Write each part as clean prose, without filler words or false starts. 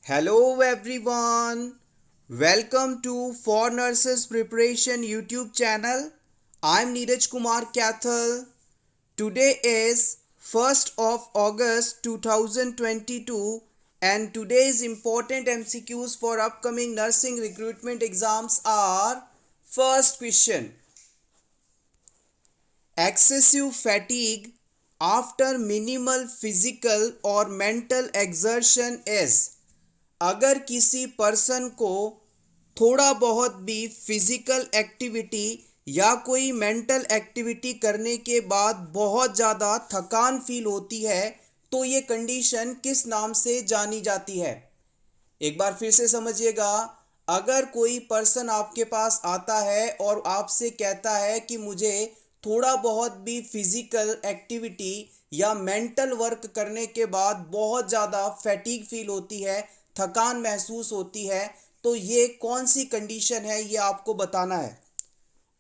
Hello everyone. Welcome to For Nurses Preparation YouTube channel. I'm Neeraj Kumar Kathal. Today is 1st of August 2022 and today's important MCQs for upcoming nursing recruitment exams are: first question. Excessive fatigue after minimal physical or mental exertion is: अगर किसी person को थोड़ा बहुत भी physical activity या कोई mental activity करने के बाद बहुत ज़्यादा थकान फील होती है तो ये कंडीशन किस नाम से जानी जाती है? एक बार फिर से समझिएगा। अगर कोई पर्सन आपके पास आता है और आपसे कहता है कि मुझे थोड़ा बहुत भी फिजिकल एक्टिविटी या मेंटल वर्क करने के बाद बहुत ज़्यादा फैटीग फील होती है, थकान महसूस होती है, तो ये कौन सी कंडीशन है ये आपको बताना है।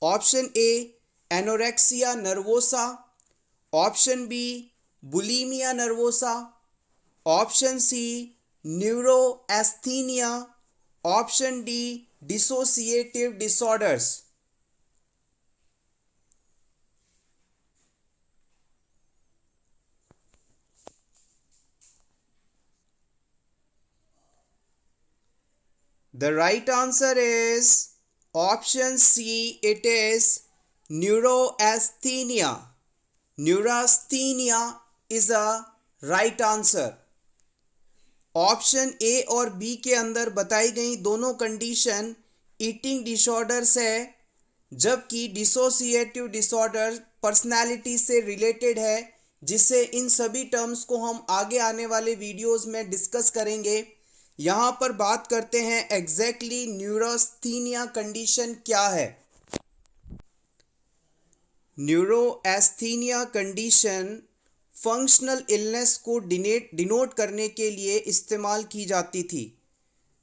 Option A anorexia nervosa, option B bulimia nervosa, option C neurasthenia, option D dissociative disorders. The right answer is option C. It is neurasthenia. Neurasthenia is a right answer. Option A और B के अंदर बताई गई दोनों condition eating disorders है, जबकि dissociative disorder personality से related है, जिससे इन सभी टर्म्स को हम आगे आने वाले वीडियोस में डिस्कस करेंगे। यहाँ पर बात करते हैं एग्जैक्टली न्यूरोस्थीनिया कंडीशन क्या है। न्यूरोएस्थीनिया कंडीशन फंक्शनल इलनेस को डिनोट करने के लिए इस्तेमाल की जाती थी।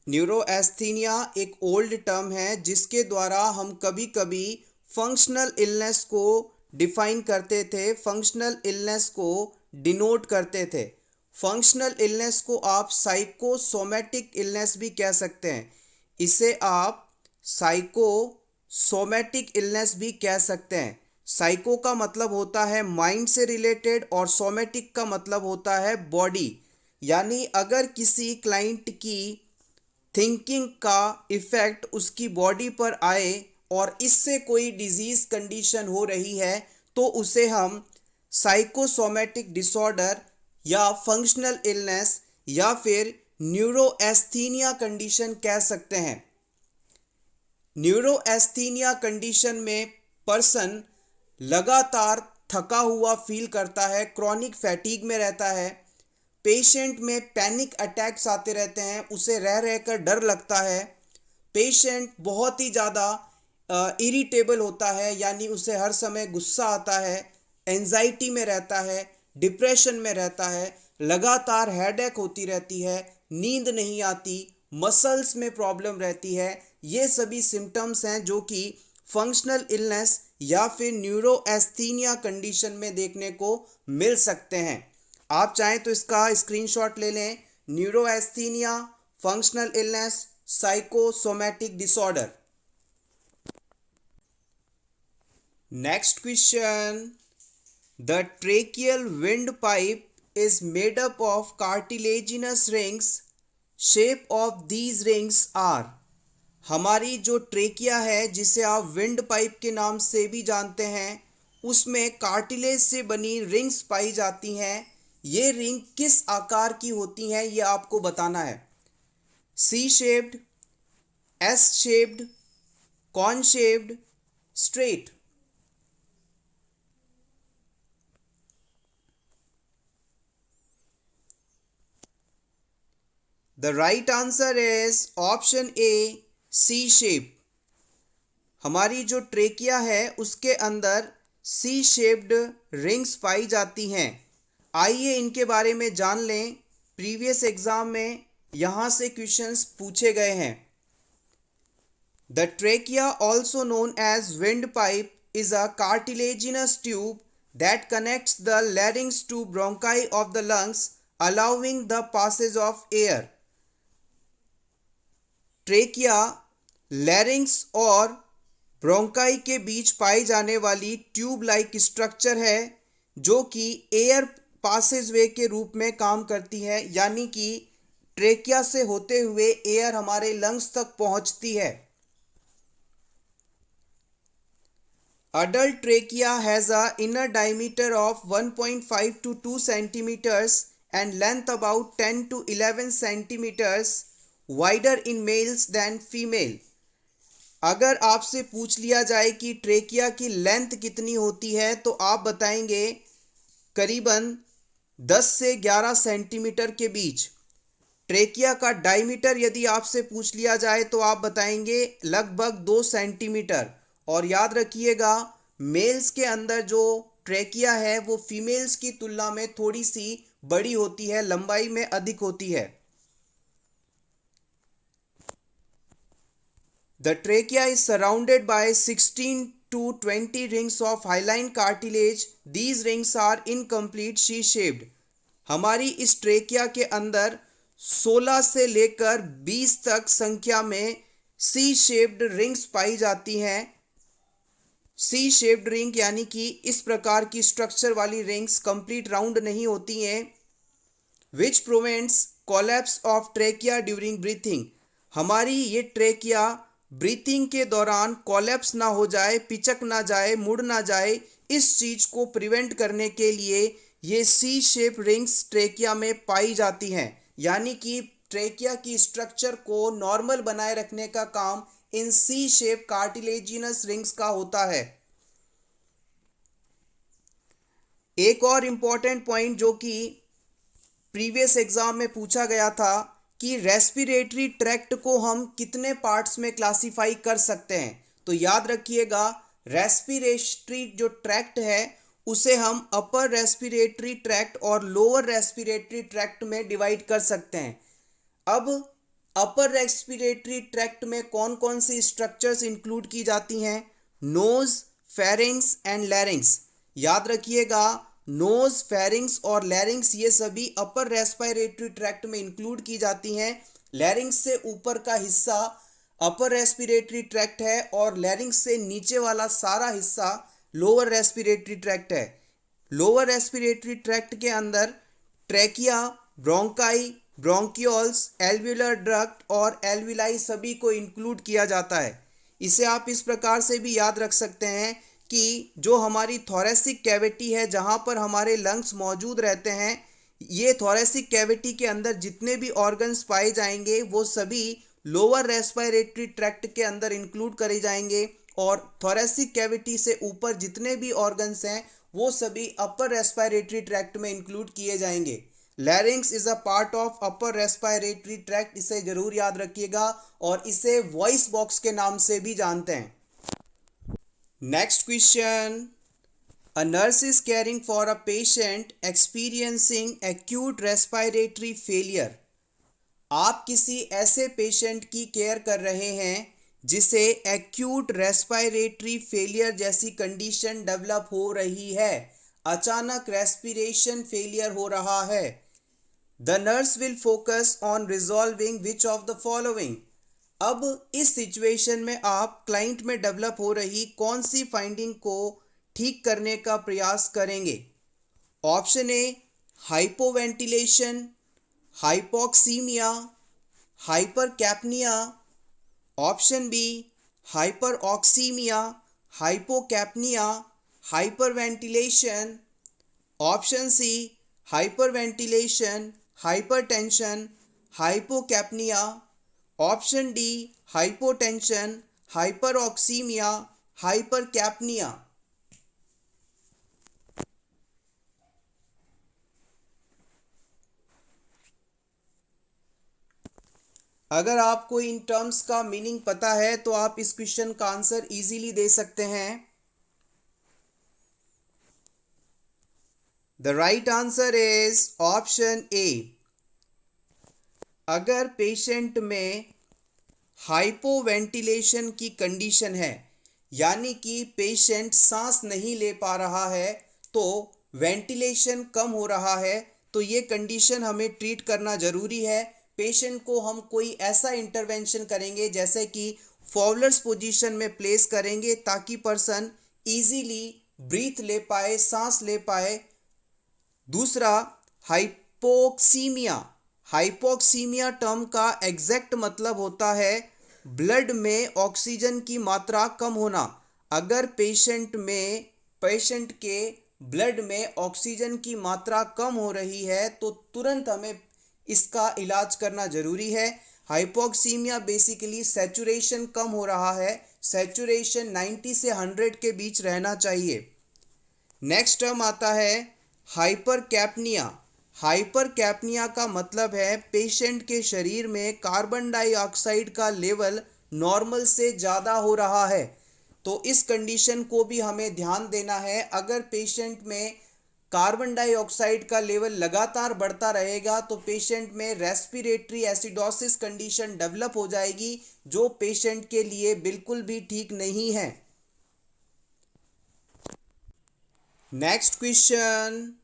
न्यूरोएस्थीनिया एक ओल्ड टर्म है जिसके द्वारा हम कभी कभी फंक्शनल इलनेस को डिफाइन करते थे, फंक्शनल इलनेस को डिनोट करते थे। फंक्शनल इलनेस को आप साइकोसोमेटिक इलनेस भी कह सकते हैं, इसे आप साइकोसोमेटिक इलनेस भी कह सकते हैं। साइको का मतलब होता है माइंड से रिलेटेड और सोमेटिक का मतलब होता है बॉडी। यानी अगर किसी क्लाइंट की थिंकिंग का इफ़ेक्ट उसकी बॉडी पर आए और इससे कोई डिजीज़ कंडीशन हो रही है तो उसे हम साइकोसोमेटिक डिसऑर्डर या फंक्शनल इलनेस या फिर न्यूरोएस्थीनिया कंडीशन कह सकते हैं। न्यूरोएस्थीनिया कंडीशन में पर्सन लगातार थका हुआ फील करता है, क्रॉनिक फैटीग में रहता है, पेशेंट में पैनिक अटैक्स आते रहते हैं, उसे रह रहकर डर लगता है, पेशेंट बहुत ही ज़्यादा इरिटेबल होता है, यानी उसे हर समय गुस्सा आता है, एंजाइटी में रहता है, डिप्रेशन में रहता है, लगातार हेडेक होती रहती है, नींद नहीं आती, मसल्स में प्रॉब्लम रहती है। ये सभी सिम्टम्स हैं जो कि फंक्शनल इलनेस या फिर न्यूरोएस्थीनिया कंडीशन में देखने को मिल सकते हैं। आप चाहें तो इसका स्क्रीनशॉट ले लें। Neurasthenia, functional illness, psychosomatic disorder. Next question. The tracheal windpipe is made up of cartilaginous rings. Shape of these rings are. हमारी जो ट्रेकिया है जिसे आप विंड पाइप के नाम से भी जानते हैं, उसमें कार्टिलेज से बनी रिंग्स पाई जाती हैं। ये रिंग किस आकार की होती हैं ये आपको बताना है। C shaped, S shaped, cone shaped, straight. The right answer is option A, C shape. हमारी जो ट्रेकिया है उसके अंदर सी शेप्ड रिंग्स पाई जाती हैं। आइए इनके बारे में जान लें। प्रीवियस एग्जाम में यहाँ से क्वेश्चंस पूछे गए हैं। The trachea, also known as windpipe, is a cartilaginous tube that connects the larynx to bronchi of the lungs, allowing the passage of air. Trachea, larynx और ब्रोंकाई के बीच पाई जाने वाली ट्यूब लाइक स्ट्रक्चर है जो कि एयर पासेजवे के रूप में काम करती है, यानी कि ट्रेकिया से होते हुए एयर हमारे लंग्स तक पहुंचती है। Adult trachea has a inner diameter of 1.5 to 2 centimeters and length about 10 to 11 centimeters wider in males than female। अगर आपसे पूछ लिया जाए कि ट्रेकिया की लेंथ कितनी होती है तो आप बताएंगे करीबन 10 से 11 सेंटीमीटर के बीच। ट्रेकिया का डायमीटर यदि आपसे पूछ लिया जाए तो आप बताएंगे लगभग 2 सेंटीमीटर। और याद रखिएगा मेल्स के अंदर जो ट्रेकिया है वो फीमेल्स की तुलना में थोड़ी सी बड़ी होती है, लंबाई में अधिक होती है। The trachea is surrounded by 16 to 20 rings of hyaline cartilage. These rings are incomplete C-shaped। हमारी इस ट्रेकिया के अंदर 16 से लेकर 20 तक संख्या में सी शेप्ड रिंग्स पाई जाती हैं। सी शेप्ड रिंग यानी कि इस प्रकार की स्ट्रक्चर वाली रिंग्स कंप्लीट राउंड नहीं होती हैं। Which prevents collapse of trachea during breathing. हमारी ये ट्रेकिया ब्रीथिंग के दौरान कोलैप्स ना हो जाए, पिचक ना जाए, मुड़ ना जाए, इस चीज को प्रिवेंट करने के लिए ये सी शेप रिंग्स ट्रेकिया में पाई जाती हैं, यानी कि ट्रेकिया की स्ट्रक्चर को नॉर्मल बनाए रखने का काम इन सी शेप कार्टिलेजिनस रिंग्स का होता है। एक और इंपॉर्टेंट पॉइंट जो कि प्रीवियस एग्जाम में पूछा गया था कि रेस्पिरेटरी ट्रैक्ट को हम कितने पार्ट्स में क्लासिफाई कर सकते हैं, तो याद रखिएगा रेस्पिरेटरी जो ट्रैक्ट है उसे हम अपर रेस्पिरेटरी ट्रैक्ट और लोअर रेस्पिरेटरी ट्रैक्ट में डिवाइड कर सकते हैं। अब अपर रेस्पिरेटरी ट्रैक्ट में कौन कौन सी स्ट्रक्चर्स इंक्लूड की जाती हैं? Nose, pharynx and larynx. याद रखिएगा नोज, फेरिंग्स और लैरिंग्स ये सभी अपर रेस्पिरेटरी ट्रैक्ट में इंक्लूड की जाती हैं। लैरिंग्स से ऊपर का हिस्सा अपर रेस्पिरेटरी ट्रैक्ट है और लैरिंग्स से नीचे वाला सारा हिस्सा लोअर रेस्पिरेटरी ट्रैक्ट है। लोअर रेस्पिरेटरी ट्रैक्ट के अंदर ट्रैकिया, ब्रोंकाई, ब्रोंकियोल्स, एल्वियुलर डक्ट और एल्विलाई सभी को इंक्लूड किया जाता है। इसे आप इस प्रकार से भी याद रख सकते हैं कि जो हमारी थोरेसिक कैविटी है जहाँ पर हमारे लंग्स मौजूद रहते हैं, ये थोरेसिक कैविटी के अंदर जितने भी ऑर्गन्स पाए जाएंगे वो सभी लोअर रेस्पिरेटरी ट्रैक्ट के अंदर इंक्लूड करे जाएंगे और थोरेसिक कैविटी से ऊपर जितने भी ऑर्गन्स हैं वो सभी अपर रेस्पिरेटरी ट्रैक्ट में इंक्लूड किए जाएंगे। लैरिंग्स is a part of upper respiratory tract, इसे जरूर याद रखिएगा और इसे वॉइस बॉक्स के नाम से भी जानते हैं। Next question, a nurse is caring for a patient experiencing acute respiratory failure। आप किसी ऐसे पेशेंट की केयर कर रहे हैं जिसे एक्यूट रेस्पिरेटरी फेलियर जैसी कंडीशन डेवलप हो रही है, अचानक रेस्पिरेशन फेलियर हो रहा है। The nurse will focus on resolving which of the following. अब इस सिचुएशन में आप क्लाइंट में डेवलप हो रही कौन सी फाइंडिंग को ठीक करने का प्रयास करेंगे? Option A hypoventilation, hypoxemia, hypercapnia. Option B hyperoxemia, hypocapnia, hyperventilation. Option C hyperventilation, hypertension, hypocapnia. Option D hypotension, hyperoxemia, hypercapnia. अगर आपको इन टर्म्स का मीनिंग पता है तो आप इस क्वेश्चन का आंसर इजीली दे सकते हैं। The right answer is option A. अगर पेशेंट में हाइपोवेंटिलेशन की कंडीशन है, यानी कि पेशेंट सांस नहीं ले पा रहा है, तो वेंटिलेशन कम हो रहा है, तो ये कंडीशन हमें ट्रीट करना ज़रूरी है। पेशेंट को हम कोई ऐसा इंटरवेंशन करेंगे जैसे कि फॉवलर्स पोजीशन में प्लेस करेंगे ताकि पर्सन इजीली ब्रीथ ले पाए, सांस ले पाए। दूसरा, हाइपोक्सीमिया। हाइपोक्सीमिया टर्म का एग्जैक्ट मतलब होता है ब्लड में ऑक्सीजन की मात्रा कम होना। अगर पेशेंट के ब्लड में ऑक्सीजन की मात्रा कम हो रही है तो तुरंत हमें इसका इलाज करना जरूरी है। हाइपोक्सीमिया बेसिकली सैचुरेशन कम हो रहा है, सैचुरेशन 90 से 100 के बीच रहना चाहिए। नेक्स्ट टर्म आता है हाइपरकैप्निया। हाइपरकैप्निया का मतलब है पेशेंट के शरीर में कार्बन डाइऑक्साइड का लेवल नॉर्मल से ज़्यादा हो रहा है। तो इस कंडीशन को भी हमें ध्यान देना है। अगर पेशेंट में कार्बन डाइऑक्साइड का लेवल लगातार बढ़ता रहेगा तो पेशेंट में रेस्पिरेटरी एसिडोसिस कंडीशन डेवलप हो जाएगी, जो पेशेंट के लिए बिल्कुल भी ठीक नहीं है। Next question,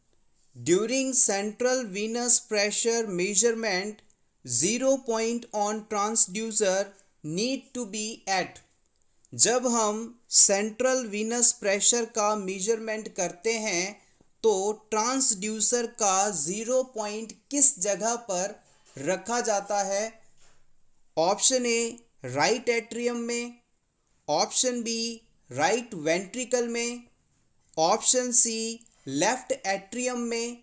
during central venous pressure measurement 0 point on transducer need to be at. जब हम सेंट्रल वीनस प्रेशर का मेजरमेंट करते हैं तो ट्रांसड्यूसर का 0 पॉइंट किस जगह पर रखा जाता है? ऑप्शन ए राइट एट्रियम में, ऑप्शन बी राइट वेंट्रिकल में, ऑप्शन सी लेफ्ट एट्रियम में,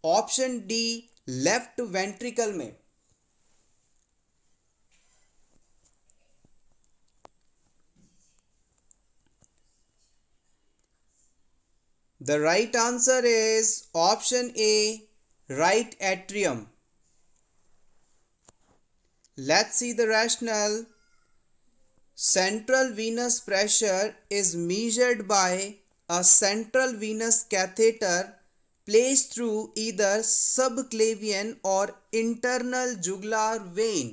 ऑप्शन डी लेफ्ट वेंट्रिकल में। The right answer is option A, right atrium. Let's see the rationale. Central venous pressure is measured by a central venous catheter placed through either subclavian or internal jugular vein.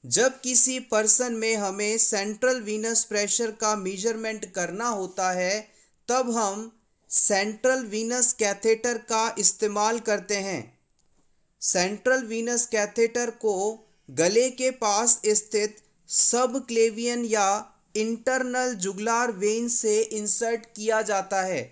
जब किसी person में हमें central venous pressure का measurement करना होता है तब हम सेंट्रल वीनस कैथेटर का इस्तेमाल करते हैं। सेंट्रल वीनस कैथेटर को गले के पास स्थित सबक्लेवियन या इंटरनल जुगुलार वेन से इंसर्ट किया जाता है।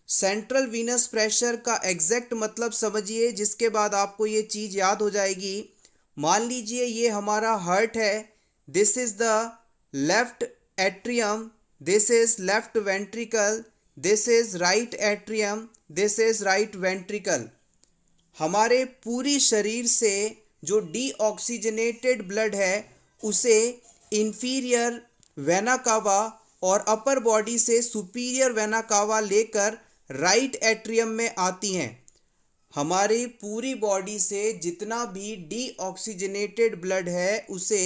सेंट्रल वीनस प्रेशर का एग्जैक्ट मतलब समझिए, जिसके बाद आपको ये चीज़ याद हो जाएगी। मान लीजिए ये हमारा हार्ट है, this is the left atrium, this is left ventricle, this is right atrium, this is right ventricle. हमारे पूरी शरीर से जो डीऑक्सीजनेटेड ब्लड है उसे इंफीरियर वेना कावा और अपर बॉडी से सुपीरियर वेना कावा लेकर राइट एट्रियम में आती हैं। हमारी पूरी बॉडी से जितना भी डीऑक्सीजनेटेड ब्लड है उसे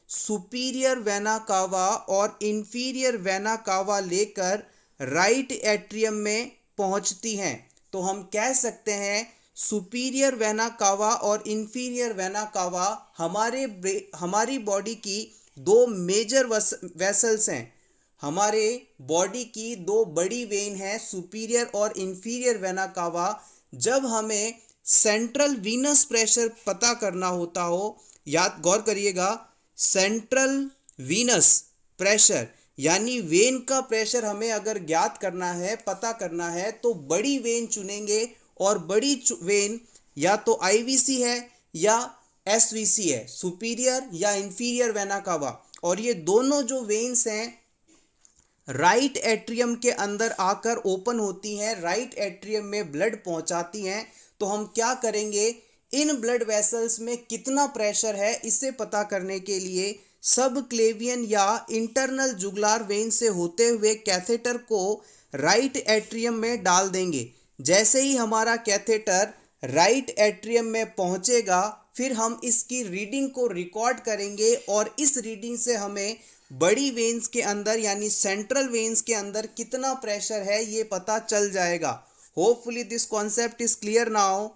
सुपीरियर वेना कावा और इंफीरियर वेना कावा लेकर राइट एट्रियम में पहुंचती हैं। तो हम कह सकते हैं सुपीरियर वेना कावा और इंफीरियर वेना कावा हमारी बॉडी की दो मेजर वेसल्स हैं। हमारे बॉडी की दो बड़ी वेन हैं, सुपीरियर और इंफीरियर वेना कावा। जब हमें सेंट्रल वीनस प्रेशर पता करना होता हो, याद गौर करिएगा, सेंट्रल वीनस प्रेशर यानी वेन का प्रेशर हमें अगर ज्ञात करना है, पता करना है, तो बड़ी वेन चुनेंगे और बड़ी वेन या तो आईवीसी है या एसवीसी है, सुपीरियर या इंफीरियर वेना कावा। और ये दोनों जो वेन्स हैं राइट एट्रियम के अंदर आकर ओपन होती हैं, राइट एट्रियम में ब्लड पहुंचाती हैं। तो हम क्या करेंगे, इन ब्लड वेसल्स में कितना प्रेशर है इसे पता करने के लिए सब क्लेवियन या इंटरनल जुगुलार वेन से होते हुए कैथेटर को राइट एट्रियम में डाल देंगे। जैसे ही हमारा कैथेटर राइट एट्रियम में पहुंचेगा फिर हम इसकी रीडिंग को रिकॉर्ड करेंगे और इस रीडिंग से हमें बड़ी वेन्स के अंदर यानी सेंट्रल वेन्स के अंदर कितना प्रेशर है ये पता चल जाएगा। Hopefully this concept is clear now.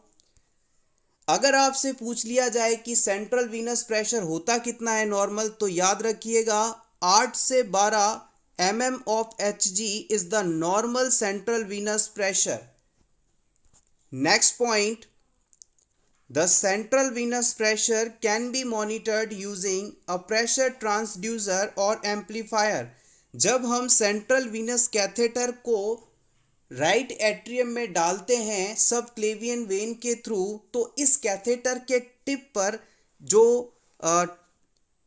अगर आपसे पूछ लिया जाए कि सेंट्रल वीनस प्रेशर होता कितना है नॉर्मल, तो याद रखिएगा 8 से 12 mm of Hg is the normal central venous pressure. Next point, The central venous pressure can be monitored using a pressure transducer और amplifier. जब हम सेंट्रल वीनस कैथेटर को राइट एट्रियम में डालते हैं सब क्लेवियन वेन के थ्रू, तो इस कैथेटर के टिप पर जो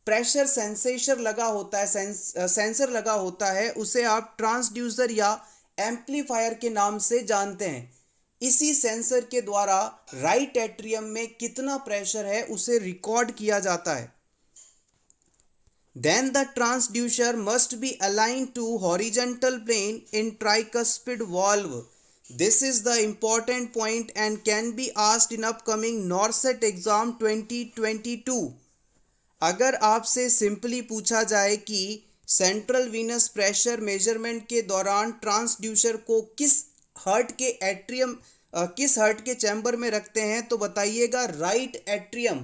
प्रेशर सेंसेशन लगा होता है, सेंसर लगा होता है, उसे आप ट्रांसड्यूसर या एम्पलीफायर के नाम से जानते हैं. इसी सेंसर के द्वारा राइट एट्रियम में कितना प्रेशर है उसे रिकॉर्ड किया जाता है. Then the transducer must be aligned to horizontal plane in tricuspid valve. This is the important point and can be asked in upcoming NORCET exam 2022. अगर आपसे सिंपली पूछा जाए कि सेंट्रल वीनस प्रेशर मेजरमेंट के दौरान ट्रांसड्यूसर को किस heart के चैम्बर में रखते हैं, तो बताइएगा राइट एट्रियम.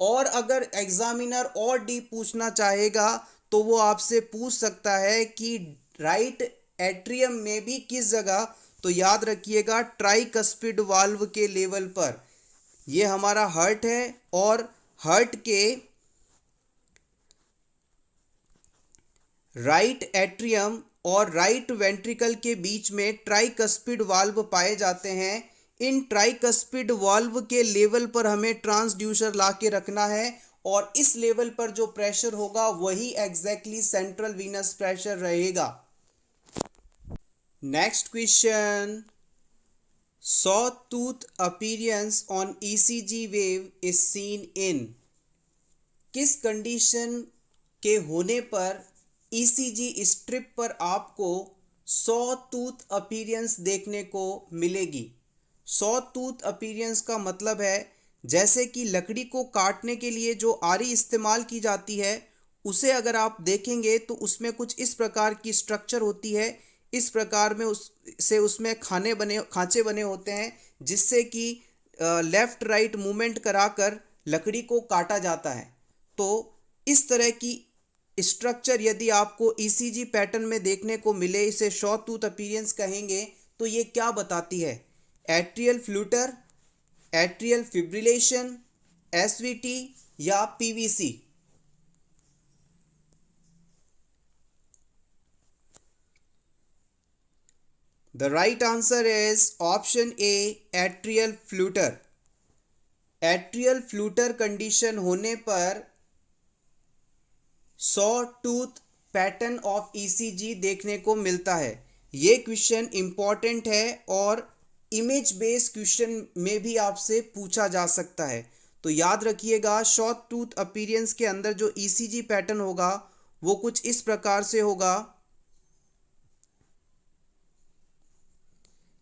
और अगर एग्जामिनर और डीप पूछना चाहेगा तो वो आपसे पूछ सकता है कि राइट एट्रियम में भी किस जगह, तो याद रखिएगा ट्राइकस्पिड वाल्व के लेवल पर. ये हमारा हार्ट है और हार्ट के राइट एट्रियम और राइट वेंट्रिकल के बीच में ट्राइकस्पिड वाल्व पाए जाते हैं. इन ट्राइकस्पिड वाल्व के लेवल पर हमें ट्रांसड्यूसर ला के रखना है और इस लेवल पर जो प्रेशर होगा वही एग्जैक्टली सेंट्रल वीनस प्रेशर रहेगा. Next question. sawtooth appearance on ECG wave is seen in. किस कंडीशन के होने पर ECG स्ट्रिप पर आपको sawtooth अपीयरेंस देखने को मिलेगी. sawtooth अपीयरेंस का मतलब है जैसे कि लकड़ी को काटने के लिए जो आरी इस्तेमाल की जाती है उसे अगर आप देखेंगे तो उसमें कुछ इस प्रकार की स्ट्रक्चर होती है. इस प्रकार में उसमें खांचे बने होते हैं जिससे कि लेफ्ट राइट मूवमेंट कराकर लकड़ी को काटा जाता है. तो इस तरह की स्ट्रक्चर यदि आपको ECG पैटर्न में देखने को मिले, इसे sawtooth अपीयरेंस कहेंगे. तो ये क्या बताती है? Atrial flutter, atrial fibrillation, SVT या PVC. The right answer is option A, atrial flutter. Atrial flutter condition होने पर sawtooth पैटर्न ऑफ ECG देखने को मिलता है. ये क्वेश्चन इंपॉर्टेंट है और इमेज बेस्ड क्वेश्चन में भी आपसे पूछा जा सकता है. तो याद रखिएगा sawtooth अपीयरेंस के अंदर जो ECG पैटर्न होगा वो कुछ इस प्रकार से होगा.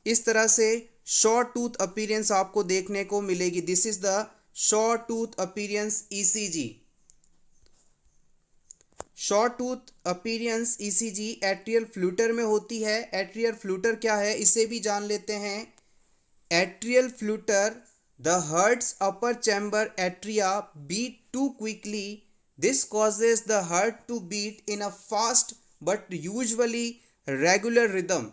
इस तरह से sawtooth अपीयरेंस आपको देखने को मिलेगी. This is the sawtooth appearance ECG. sawtooth appearance ECG atrial flutter में होती है. एट्रियल फ्लूटर क्या है इसे भी जान लेते हैं. Atrial flutter, the heart's upper chamber atria beat too quickly. This causes the heart to beat in a fast but usually regular rhythm.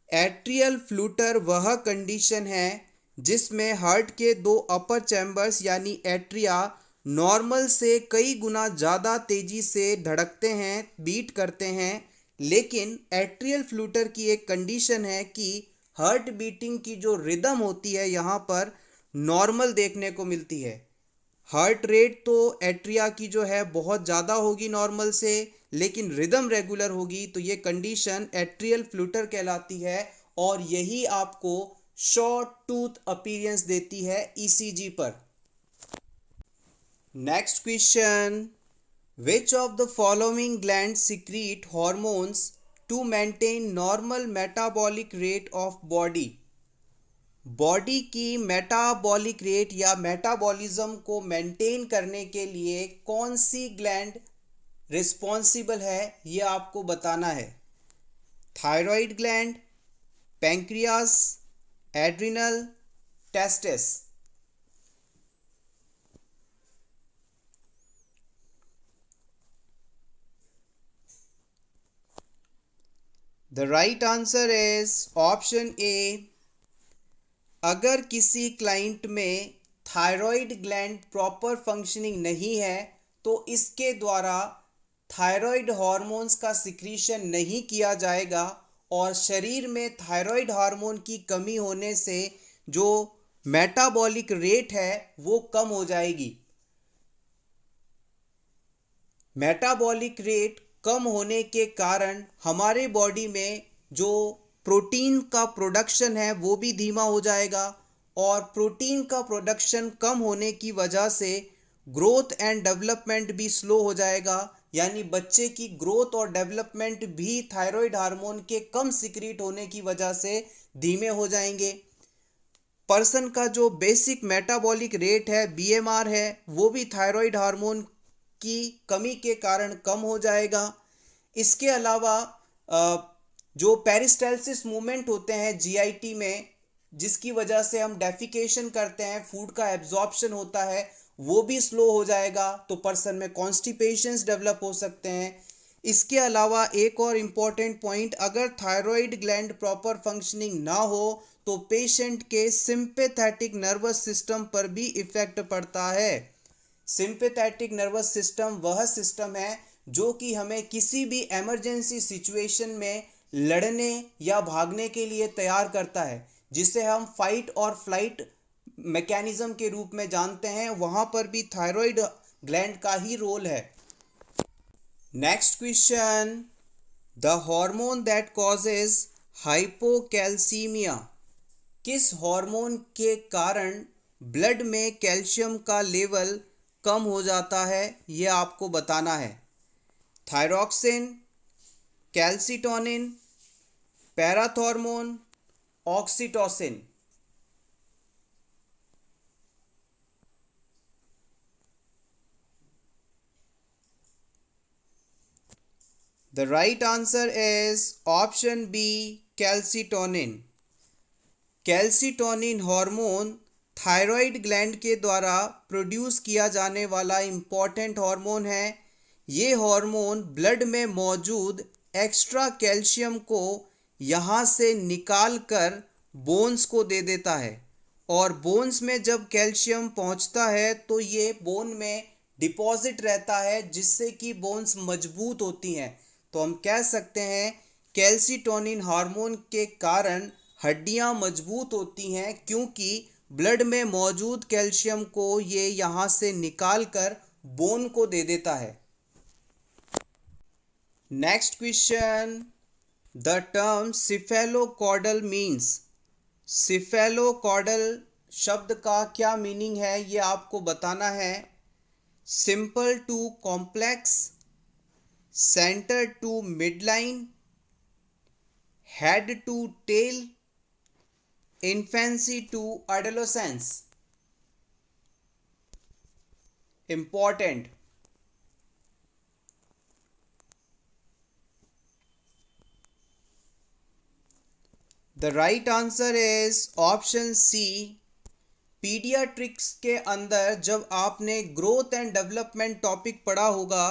Atrial flutter वह कंडीशन है जिसमें हार्ट के दो अपर चैम्बर्स यानी एट्रिया नॉर्मल से कई गुना ज़्यादा तेज़ी से धड़कते हैं, बीट करते हैं. लेकिन एट्रियल फ्लूटर की एक कंडीशन है कि हार्ट बीटिंग की जो रिदम होती है यहाँ पर नॉर्मल देखने को मिलती है. हार्ट रेट तो एट्रिया की जो है बहुत ज़्यादा होगी नॉर्मल से, लेकिन रिदम रेगुलर होगी. तो ये कंडीशन एट्रियल फ्लूटर कहलाती है और यही आपको sawtooth अपीयरेंस देती है ECG पर. Next question. Which of the following gland secrete hormones to maintain normal metabolic rate of body. Body की मेटाबॉलिक रेट या मेटाबॉलिज्म को मेंटेन करने के लिए कौन सी ग्लैंड रिस्पॉन्सिबल है ये आपको बताना है. Thyroid gland, pancreas, adrenal, testis. The right answer is option A. अगर किसी क्लाइंट में थायराइड ग्लैंड प्रॉपर फंक्शनिंग नहीं है तो इसके द्वारा थायराइड हार्मोन्स का सिक्रीशन नहीं किया जाएगा और शरीर में थायराइड हार्मोन की कमी होने से जो मेटाबॉलिक रेट है वो कम हो जाएगी। मेटाबॉलिक रेट कम होने के कारण हमारे बॉडी में जो प्रोटीन का प्रोडक्शन है वो भी धीमा हो जाएगा और प्रोटीन का प्रोडक्शन कम होने की वजह से ग्रोथ एंड डेवलपमेंट भी स्लो हो जाएगा, यानी बच्चे की ग्रोथ और डेवलपमेंट भी थायराइड हार्मोन के कम सिक्रीट होने की वजह से धीमे हो जाएंगे। पर्सन का जो बेसिक मेटाबॉलिक रेट है बीएमआर है वो भी थायराइड हार्मोन की कमी के कारण कम हो जाएगा। इसके अलावा जो पेरिस्टालसिस मूवमेंट होते हैं जीआईटी में, जिसकी वजह से हम डेफिकेशन करते हैं, फूड का एब्जॉर्प्शन होता है, वो भी स्लो हो जाएगा तो पर्सन में कॉन्स्टिपेशंस डेवलप हो सकते हैं। इसके अलावा एक और इम्पॉर्टेंट पॉइंट, अगर थायराइड ग्लैंड प्रॉपर फंक्शनिंग ना हो तो पेशेंट के सिंपैथेटिक नर्वस सिस्टम पर भी इफेक्ट पड़ता है। सिंपैथेटिक नर्वस सिस्टम वह सिस्टम है जो कि हमें किसी भी इमरजेंसी सिचुएशन में लड़ने या भागने के लिए तैयार करता है, जिसे हम फाइट और फ्लाइट मैकेनिज्म के रूप में जानते हैं। वहां पर भी थायराइड ग्लैंड का ही रोल है। Next question, the hormone that causes hypocalcaemia, किस हार्मोन के कारण ब्लड में कैल्शियम का लेवल कम हो जाता है, ये आपको बताना है। Thyroxine, calcitonin, parathormone, oxytocin. The right answer is option B, calcitonin. Calcitonin hormone thyroid gland के द्वारा प्रोड्यूस किया जाने वाला इम्पॉर्टेंट हार्मोन है। ये हार्मोन ब्लड में मौजूद एक्स्ट्रा कैल्शियम को यहाँ से निकाल कर बोन्स को दे देता है और बोन्स में जब कैल्शियम पहुँचता है तो ये बोन में डिपॉजिट रहता है, जिससे कि बोन्स मजबूत होती हैं। तो हम कह सकते हैं कैल्सिटोनिन हार्मोन के कारण हड्डियां मजबूत होती हैं, क्योंकि ब्लड में मौजूद कैल्शियम को ये यहाँ से निकाल कर बोन को दे देता है। Next question, the term cephalocaudal means, cephalocaudal शब्द का क्या मीनिंग है ये आपको बताना है। Simple to complex, centre to midline, head to tail, infancy to adolescence। important, the right answer is option C। Paediatrics के अंदर जब आपने ग्रोथ एंड डेवलपमेंट टॉपिक पढ़ा होगा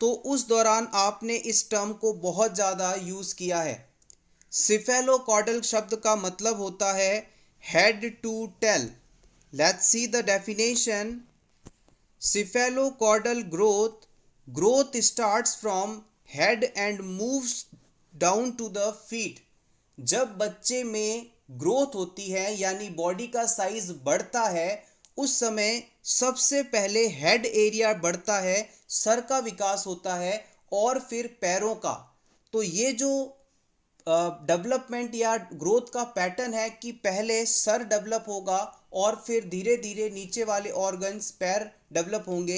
तो उस दौरान आपने इस टर्म को बहुत ज़्यादा यूज़ किया है। सिफेलोकॉडल शब्द का मतलब होता है head to tail. Let's see the definition. Cephalocaudal growth starts from head and moves down to the feet. जब बच्चे में ग्रोथ होती है यानी बॉडी का साइज बढ़ता है, उस समय सबसे पहले हेड एरिया बढ़ता है, सर का विकास होता है और फिर पैरों का। तो ये जो डेवलपमेंट या ग्रोथ का पैटर्न है कि पहले सर डेवलप होगा और फिर धीरे धीरे नीचे वाले ऑर्गन्स, पैर डेवलप होंगे।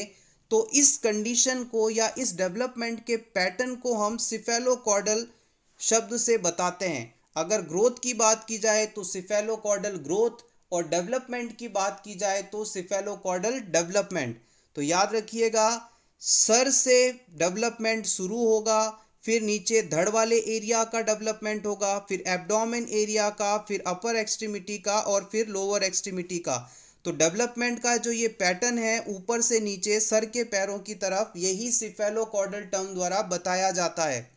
तो इस कंडीशन को या इस डेवलपमेंट के पैटर्न को हम सिफेलोकॉडल शब्द से बताते हैं। अगर ग्रोथ की बात की जाए तो सिफेलोकॉडल ग्रोथ और डेवलपमेंट की बात की जाए तो सिफेलोकॉडल डेवलपमेंट। तो याद रखिएगा, सर से डेवलपमेंट शुरू होगा, फिर नीचे धड़ वाले एरिया का डेवलपमेंट होगा, फिर एब्डोमेन एरिया का, फिर अपर एक्सट्रीमिटी का और फिर लोअर एक्सट्रीमिटी का। तो डेवलपमेंट का जो ये पैटर्न है ऊपर से नीचे सर के पैरों की तरफ, यही सिफेलोकॉडल टर्म द्वारा बताया जाता है।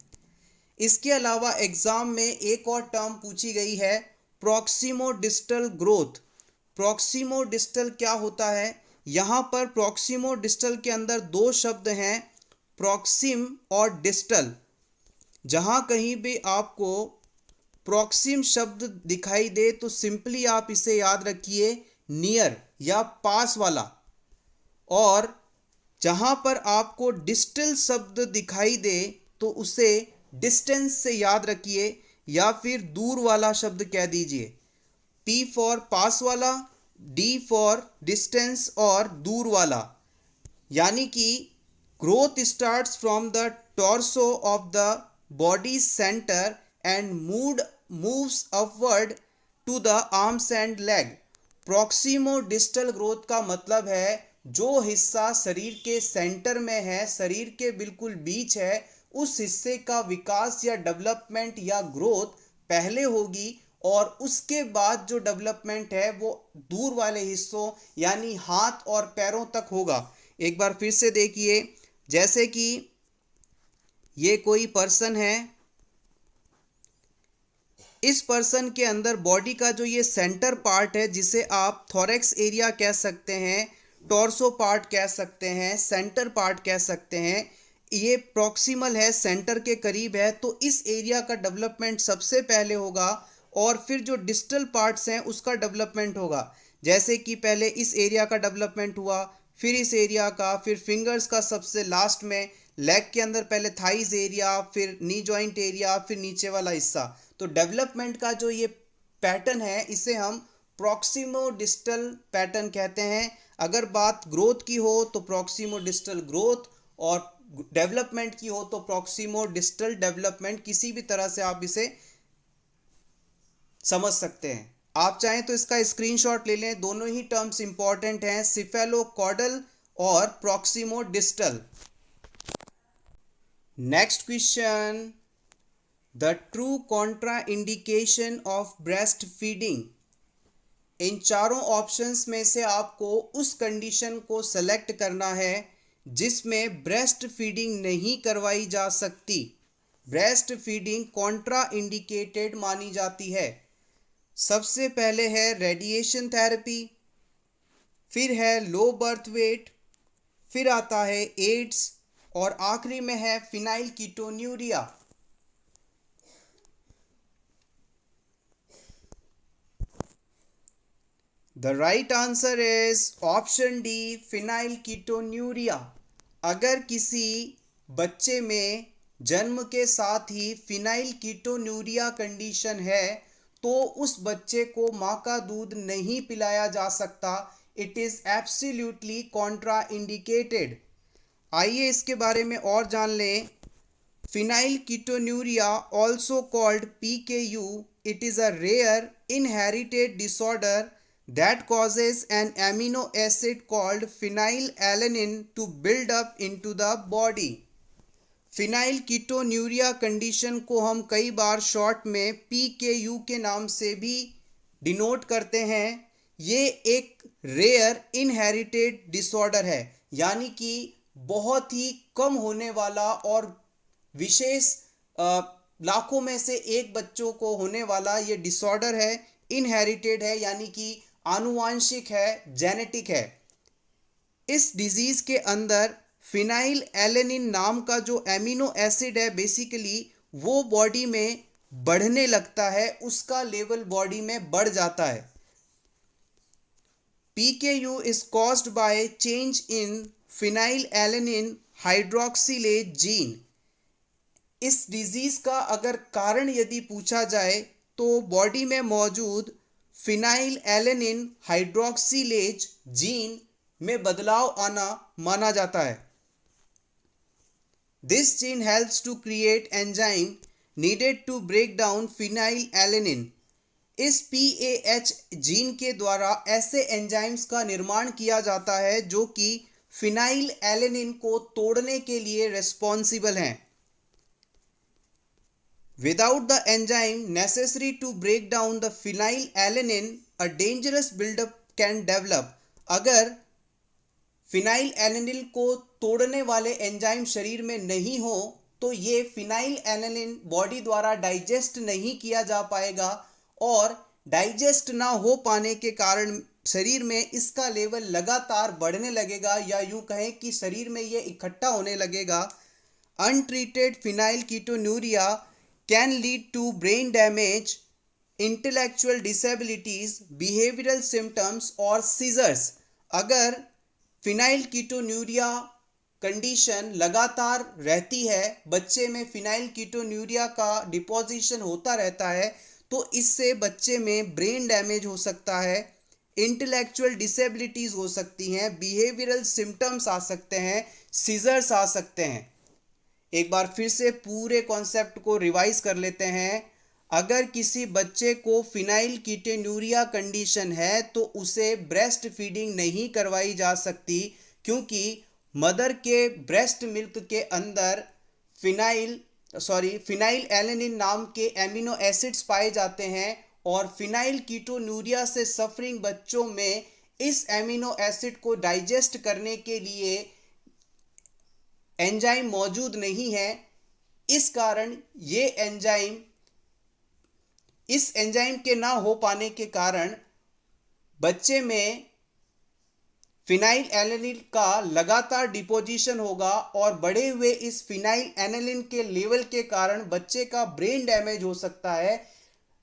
इसके अलावा एग्जाम में एक और टर्म पूछी गई है, proximo distal growth. Proximo distal क्या होता है? यहाँ पर प्रॉक्सिमो डिस्टल के अंदर दो शब्द हैं, प्रॉक्सिम और डिस्टल। जहाँ कहीं भी आपको प्रॉक्सिम शब्द दिखाई दे तो सिंपली आप इसे याद रखिए नियर या पास वाला, और जहाँ पर आपको डिस्टल शब्द दिखाई दे तो उसे डिस्टेंस से याद रखिए या फिर दूर वाला शब्द कह दीजिए। P फॉर पास वाला, D फॉर डिस्टेंस और दूर वाला। यानी कि growth starts from the torso of the body centre and moves upward to the arms and leg. Proximodistal growth का मतलब है जो हिस्सा शरीर के सेंटर में है, शरीर के बिल्कुल बीच है, उस हिस्से का विकास या डेवलपमेंट या ग्रोथ पहले होगी और उसके बाद जो डेवलपमेंट है वो दूर वाले हिस्सों यानी हाथ और पैरों तक होगा। एक बार फिर से देखिए, जैसे कि ये कोई पर्सन है, इस पर्सन के अंदर बॉडी का जो ये सेंटर पार्ट है जिसे आप थोरैक्स एरिया कह सकते हैं, टॉर्सो पार्ट कह सकते हैं, सेंटर पार्ट कह सकते हैं, ये प्रॉक्सिमल है, सेंटर के करीब है, तो इस एरिया का डेवलपमेंट सबसे पहले होगा और फिर जो डिस्टल पार्ट्स हैं उसका डेवलपमेंट होगा। जैसे कि पहले इस एरिया का डेवलपमेंट हुआ, फिर इस एरिया का, फिर फिंगर्स का सबसे लास्ट में, लेग के अंदर पहले थाइज एरिया, फिर नी जॉइंट एरिया, फिर नीचे वाला हिस्सा। तो डेवलपमेंट का जो ये पैटर्न है इसे हम प्रॉक्सिमो डिस्टल पैटर्न कहते हैं। अगर बात ग्रोथ की हो तो प्रॉक्सिमो डिस्टल ग्रोथ, और डेवलपमेंट की हो तो प्रॉक्सिमो डिस्टल डेवलपमेंट। किसी भी तरह से आप इसे समझ सकते हैं। आप चाहें तो इसका स्क्रीनशॉट ले लें, दोनों ही टर्म्स इंपॉर्टेंट हैं, सिफेलोकॉडल और proximo distal. Next question, the true contraindication of breastfeeding. इन चारों ऑप्शंस में से आपको उस कंडीशन को सेलेक्ट करना है जिसमें ब्रेस्ट फीडिंग नहीं करवाई जा सकती, ब्रेस्ट फीडिंग कॉन्ट्रा इंडिकेटेड मानी जाती है। सबसे पहले है रेडिएशन थेरेपी, फिर है लो बर्थ वेट, फिर आता है एड्स और आखिरी में है phenyl ketonuria. The right answer is option D, phenyl ketonuria. अगर किसी बच्चे में जन्म के साथ ही फिनाइल कीटोन्यूरिया कंडीशन है तो उस बच्चे को माँ का दूध नहीं पिलाया जा सकता। It is absolutely Contra indicated. आइए इसके बारे में और जान लें। Phenyl ketonuria also called PKU, it is a rare inherited disorder that causes an amino acid called phenylalanine to build up into the body. Phenyl ketonuria condition को हम कई बार शॉर्ट में PKU के नाम से भी डिनोट करते हैं। ये एक रेयर इनहेरिटेड डिसऑर्डर है, यानी कि बहुत ही कम होने वाला और विशेष लाखों में से एक बच्चों को होने वाला ये डिसऑर्डर है, इनहेरिटेड है यानी कि आनुवांशिक है, जेनेटिक है। इस डिजीज़ के अंदर फिनाइल एलेनिन नाम का जो एमिनो एसिड है बेसिकली वो बॉडी में बढ़ने लगता है, उसका लेवल बॉडी में बढ़ जाता है। PKU is caused by change in phenylalanine hydroxylase gene। इस डिजीज़ का अगर कारण यदि पूछा जाए तो बॉडी में मौजूद फिनाइल एलेनिन हाइड्रोक्सीलेज जीन में बदलाव आना माना जाता है। This gene helps to create enzyme needed to break down phenylalanine. इस PAH जीन के द्वारा ऐसे एंजाइम्स का निर्माण किया जाता है जो कि फिनाइल एलेनिन को तोड़ने के लिए रिस्पॉन्सिबल हैं। Without the enzyme necessary to break down the phenylalanine, a dangerous buildup can develop। अगर फिनाइल एलेनिन को तोड़ने वाले एंजाइम शरीर में नहीं हो तो ये फिनाइल एलेनिन बॉडी द्वारा डाइजेस्ट नहीं किया जा पाएगा और डाइजेस्ट ना हो पाने के कारण शरीर में इसका लेवल लगातार बढ़ने लगेगा, या यूं कहें कि शरीर में ये इकट्ठा होने लगेगा। Untreated phenylketonuria can lead to brain damage, intellectual disabilities, behavioural symptoms और सीजर्स। अगर फिनाइल कीटोन्यूरिया कंडीशन लगातार रहती है, बच्चे में फिनाइल कीटोन्यूरिया का डिपोजिशन होता रहता है, तो इससे बच्चे में ब्रेन डैमेज हो सकता है, इंटेलेक्चुअल डिसेबिलिटीज हो सकती हैं, बिहेवियरल सिम्टम्स आ सकते हैं, सीजर्स आ सकते हैं। एक बार फिर से पूरे कॉन्सेप्ट को रिवाइज कर लेते हैं। अगर किसी बच्चे को फिनाइल कीटोन्यूरिया कंडीशन है तो उसे ब्रेस्ट फीडिंग नहीं करवाई जा सकती, क्योंकि मदर के ब्रेस्ट मिल्क के अंदर फिनाइल एलेनिन नाम के एमिनो एसिड्स पाए जाते हैं, और फिनाइल कीटोन्यूरिया से सफरिंग बच्चों में इस एमिनो एसिड को डाइजेस्ट करने के लिए एंजाइम मौजूद नहीं है। इस कारण इस एंजाइम के ना हो पाने के कारण बच्चे में फिनाइल एलानिन का लगातार डिपोजिशन होगा, और बढ़े हुए इस फिनाइल एलानिन के लेवल के कारण बच्चे का ब्रेन डैमेज हो सकता है,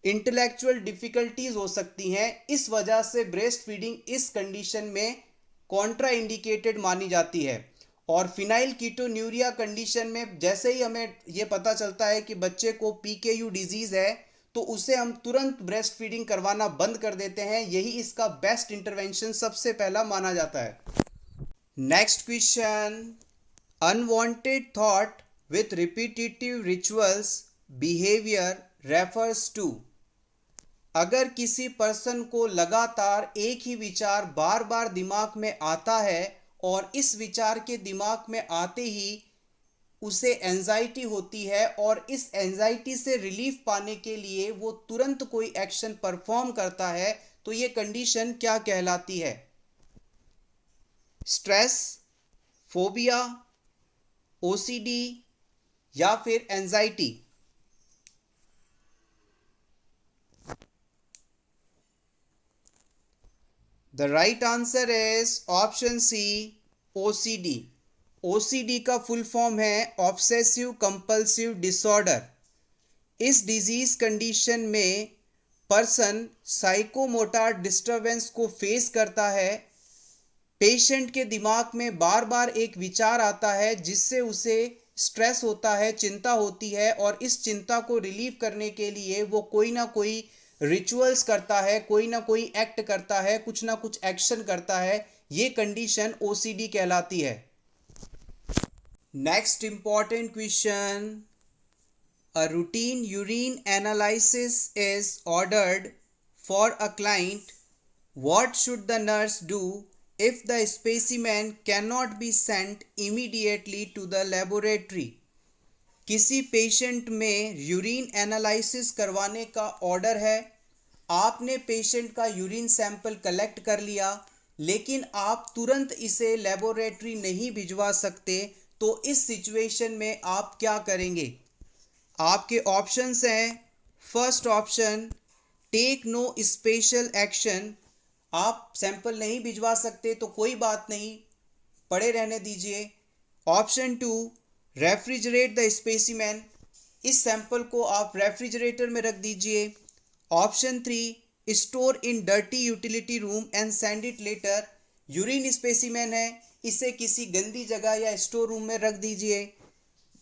इंटेलेक्चुअल डिफिकल्टीज हो सकती हैं। इस वजह से ब्रेस्ट फीडिंग इस कंडीशन में कॉन्ट्रा इंडिकेटेड मानी जाती है। और फिनाइल कीटोन्यूरिया कंडीशन में जैसे ही हमें ये पता चलता है कि बच्चे को पीकेयू डिजीज है, तो उसे हम तुरंत ब्रेस्ट फीडिंग करवाना बंद कर देते हैं। यही इसका बेस्ट इंटरवेंशन सबसे पहला माना जाता है। Next question, unwanted thought with repetitive rituals behaviour refers to. अगर किसी पर्सन को लगातार एक ही विचार बार बार दिमाग में आता है, और इस विचार के दिमाग में आते ही उसे एंजाइटी होती है, और इस एंजाइटी से रिलीफ पाने के लिए वो तुरंत कोई एक्शन परफॉर्म करता है, तो ये कंडीशन क्या कहलाती है? स्ट्रेस, फोबिया, ओसीडी या फिर anxiety? The right answer is option C, OCD. OCD का फुल फॉर्म है ऑब्सेसिव कंपल्सिव डिसऑर्डर। इस डिजीज कंडीशन में पर्सन साइकोमोटर डिस्टरबेंस को फेस करता है। पेशेंट के दिमाग में बार बार एक विचार आता है जिससे उसे स्ट्रेस होता है, चिंता होती है, और इस चिंता को रिलीव करने के लिए वो कोई ना कोई रिचुअल्स करता है, कोई ना कोई एक्ट करता है, कुछ ना कुछ एक्शन करता है। ये कंडीशन ओसीडी कहलाती है। Next important question, a routine urine analysis is ordered for a client. What should the nurse do if the specimen cannot be sent immediately to the laboratory? किसी पेशेंट में urine analysis करवाने का order है। आपने patient का urine sample collect कर लिया, लेकिन आप तुरंत इसे लेबोरेटरी नहीं भिजवा सकते, तो इस सिचुएशन में आप क्या करेंगे? आपके ऑप्शंस हैं। First option, take no special action. आप सैंपल नहीं भिजवा सकते तो कोई बात नहीं, पड़े रहने दीजिए। Option two, refrigerate the specimen. इस सैंपल को आप रेफ्रिजरेटर में रख दीजिए। Option three, store in dirty utility room and send it later. Urine specimen है, इसे किसी गंदी जगह या स्टोर रूम में रख दीजिए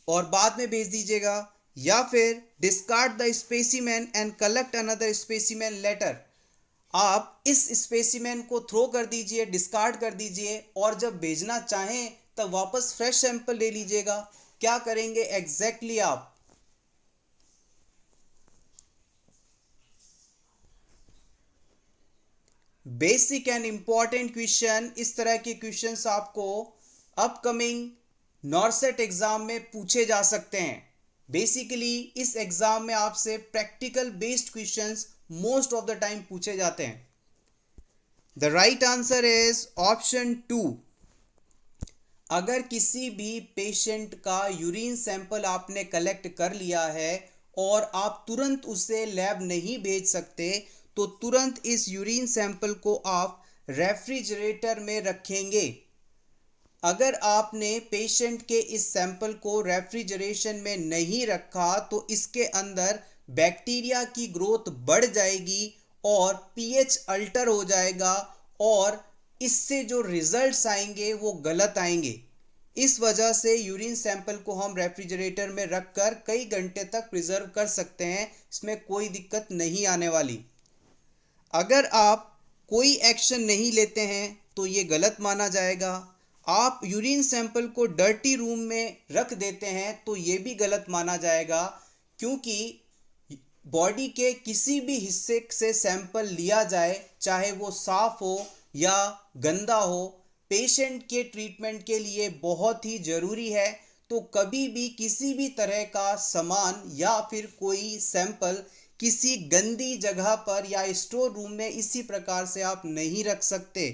और बाद में भेज दीजिएगा। या फिर discard the specimen and collect another specimen later. आप इस स्पेसिमेन को थ्रो कर दीजिए, डिस्कार्ड कर दीजिए, और जब भेजना चाहें तब वापस फ्रेश सैंपल ले लीजिएगा। क्या करेंगे एग्जैक्टली आप? Basic and important question. इस तरह के क्वेश्चंस आपको अपकमिंग नॉर्सेट एग्जाम में पूछे जा सकते हैं। बेसिकली इस एग्जाम में आपसे practical based questions most of the time पूछे जाते हैं। The right answer is option two. अगर किसी भी पेशेंट का यूरिन सैंपल आपने कलेक्ट कर लिया है और आप तुरंत उसे लैब नहीं भेज सकते, तो तुरंत इस यूरिन सैंपल को आप रेफ्रिजरेटर में रखेंगे। अगर आपने पेशेंट के इस सैंपल को रेफ्रिजरेशन में नहीं रखा तो इसके अंदर बैक्टीरिया की ग्रोथ बढ़ जाएगी और पीएच अल्टर हो जाएगा और इससे जो रिजल्ट्स आएंगे वो गलत आएंगे। इस वजह से यूरिन सैंपल को हम रेफ्रिजरेटर में रखकर कई घंटे तक प्रिजर्व कर सकते हैं, इसमें कोई दिक्कत नहीं आने वाली। अगर आप कोई एक्शन नहीं लेते हैं तो ये गलत माना जाएगा। आप यूरिन सैंपल को डर्टी रूम में रख देते हैं तो ये भी गलत माना जाएगा, क्योंकि बॉडी के किसी भी हिस्से से सैंपल लिया जाए, चाहे वो साफ हो या गंदा हो, पेशेंट के ट्रीटमेंट के लिए बहुत ही ज़रूरी है। तो कभी भी किसी भी तरह का सामान या फिर कोई सैंपल किसी गंदी जगह पर या स्टोर रूम में इसी प्रकार से आप नहीं रख सकते।